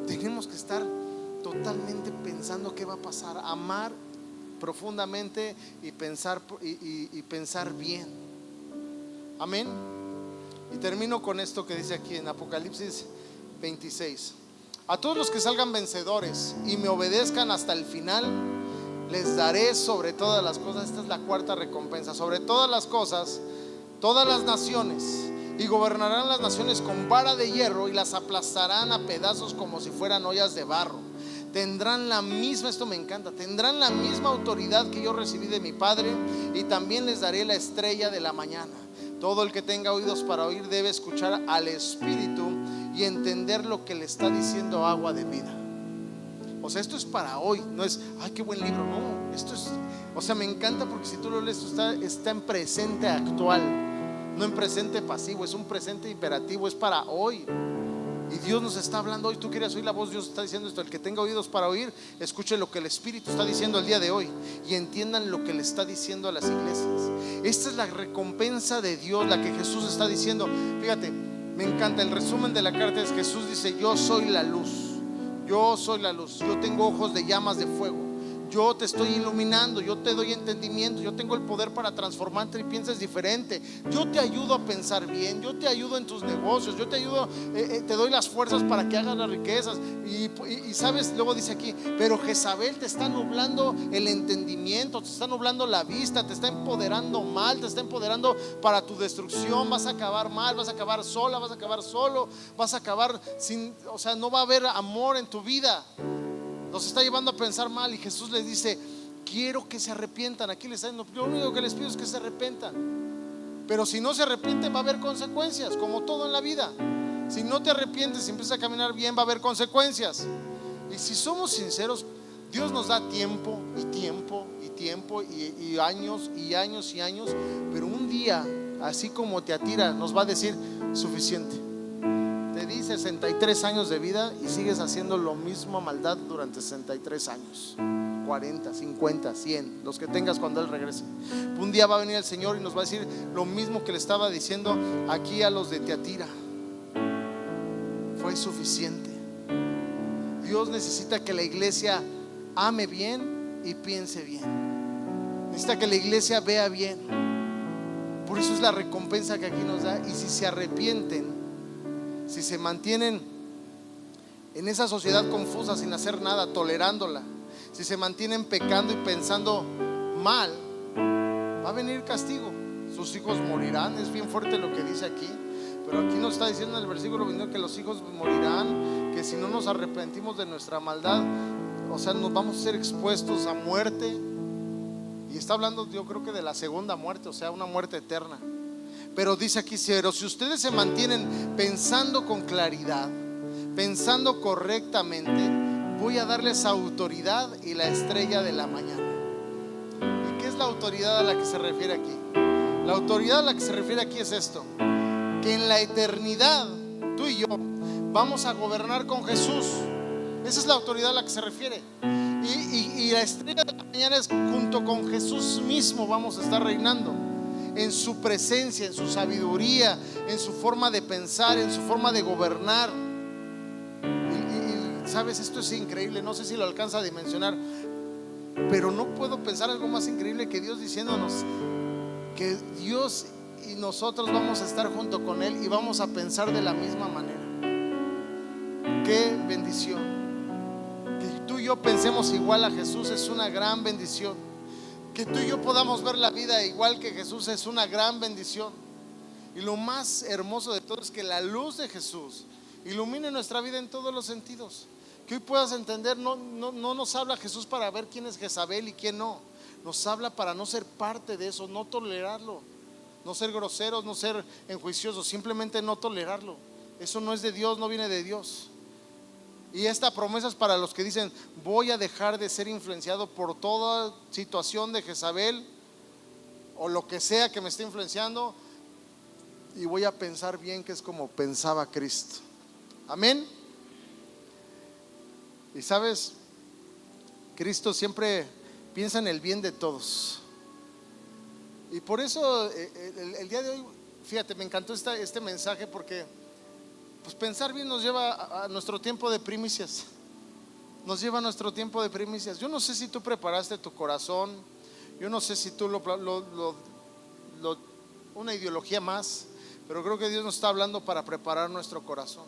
Tenemos que estar totalmente pensando qué va a pasar, amar profundamente y pensar bien. Amén. Y termino con esto que dice aquí en Apocalipsis 26. A todos los que salgan vencedores y me obedezcan hasta el final, les daré sobre todas las cosas. Esta es la cuarta recompensa. Sobre todas las cosas, todas las naciones, y gobernarán las naciones con vara de hierro, y las aplastarán a pedazos como si fueran ollas de barro. Tendrán la misma, esto me encanta, tendrán la misma autoridad que yo recibí de mi Padre, y también les daré la estrella de la mañana. Todo el que tenga oídos para oír debe escuchar al Espíritu y entender lo que le está diciendo agua de vida. O sea, esto es para hoy, no es, ay, qué buen libro, no, esto es, o sea, me encanta porque si tú lo lees, está en presente actual, no en presente pasivo, es un presente imperativo, es para hoy. Y Dios nos está hablando hoy. Tú quieres oír la voz, Dios está diciendo esto. El que tenga oídos para oír, escuche lo que el Espíritu está diciendo el día de hoy, y entiendan lo que le está diciendo a las iglesias. Esta es la recompensa de Dios, la que Jesús está diciendo. Fíjate, me encanta, el resumen de la carta es: Jesús dice, yo soy la luz, yo soy la luz, yo tengo ojos de llamas de fuego, yo te estoy iluminando, yo te doy entendimiento, yo tengo el poder para transformarte y pienses diferente. Yo te ayudo a pensar bien, yo te ayudo en tus negocios, yo te ayudo, te doy las fuerzas para que hagas las riquezas. Y sabes, luego dice aquí, pero Jezabel te está nublando el entendimiento, te está nublando la vista, te está empoderando mal, te está empoderando para tu destrucción. Vas a acabar mal, vas a acabar sola, vas a acabar solo, vas a acabar sin, o sea, no va a haber amor en tu vida. Nos está llevando a pensar mal, y Jesús les dice, quiero que se arrepientan. Aquí les está diciendo, lo único que les pido es que se arrepientan. Pero si no se arrepienten, va a haber consecuencias, como todo en la vida. Si no te arrepientes y empiezas a caminar bien, va a haber consecuencias. Y si somos sinceros, Dios nos da tiempo y tiempo y tiempo y años y años y años. Pero un día, así como te atira, nos va a decir, suficiente. Te di 63 años de vida y sigues haciendo lo mismo maldad durante 63 años, 40, 50, 100, los que tengas cuando Él regrese. Un día va a venir el Señor y nos va a decir lo mismo que le estaba diciendo aquí a los de Tiatira. Fue suficiente. Dios necesita que la iglesia ame bien y piense bien. necesita que la iglesia vea bien. Por eso es la recompensa que aquí nos da. Y si se arrepienten, si se mantienen en esa sociedad confusa sin hacer nada, tolerándola, si se mantienen pecando y pensando mal, va a venir castigo. Sus hijos morirán. Es bien fuerte lo que dice aquí, pero aquí nos está diciendo en el versículo 21 que los hijos morirán, que si no nos arrepentimos de nuestra maldad, o sea, nos vamos a ser expuestos a muerte. Y está hablando, yo creo que de la segunda muerte, o sea, una muerte eterna. Pero dice aquí, pero si ustedes se mantienen pensando con claridad, pensando correctamente, voy a darles autoridad y la estrella de la mañana. ¿Y qué es la autoridad a la que se refiere aquí? La autoridad a la que se refiere aquí es esto: que en la eternidad tú y yo vamos a gobernar con Jesús. Esa es la autoridad a la que se refiere. Y la estrella de la mañana es junto con Jesús mismo vamos a estar reinando, en su presencia, en su sabiduría, en su forma de pensar, en su forma de gobernar. Y sabes, esto es increíble, no sé si lo alcanza a dimensionar, pero no puedo pensar algo más increíble que Dios diciéndonos que Dios y nosotros vamos a estar junto con Él y vamos a pensar de la misma manera. Qué bendición. Que tú y yo pensemos igual a Jesús es una gran bendición. Que tú y yo podamos ver la vida igual que Jesús es una gran bendición. Y lo más hermoso de todo es que la luz de Jesús ilumine nuestra vida en todos los sentidos. Que hoy puedas entender, no nos habla Jesús para ver quién es Jezabel y quién no. Nos habla para no ser parte de eso, no tolerarlo, no ser groseros, no ser enjuiciosos, simplemente no tolerarlo. Eso no es de Dios, no viene de Dios. Y esta promesa es para los que dicen: voy a dejar de ser influenciado por toda situación de Jezabel o lo que sea que me esté influenciando, y voy a pensar bien, que es como pensaba Cristo. Amén. Y sabes, Cristo siempre piensa en el bien de todos. Y por eso el día de hoy, fíjate, me encantó este mensaje, porque pues pensar bien nos lleva a nuestro tiempo de primicias. Nos lleva a nuestro tiempo de primicias. Yo no sé si tú preparaste tu corazón. Yo no sé si tú una ideología más, pero creo que Dios nos está hablando para preparar nuestro corazón.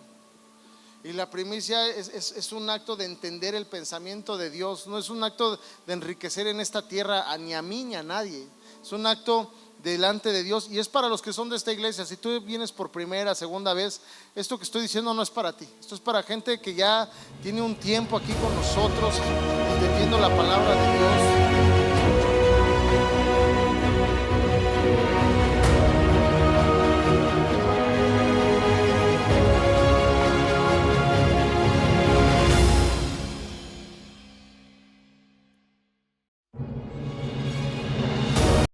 Y la primicia es un acto de entender el pensamiento de Dios. No es un acto de enriquecer en esta tierra ni a mí ni a nadie. Es un acto delante de Dios, y es para los que son de esta iglesia. Si tú vienes por primera, segunda vez, esto que estoy diciendo no es para ti. Esto es para gente que ya tiene un tiempo aquí con nosotros, entendiendo la palabra de Dios.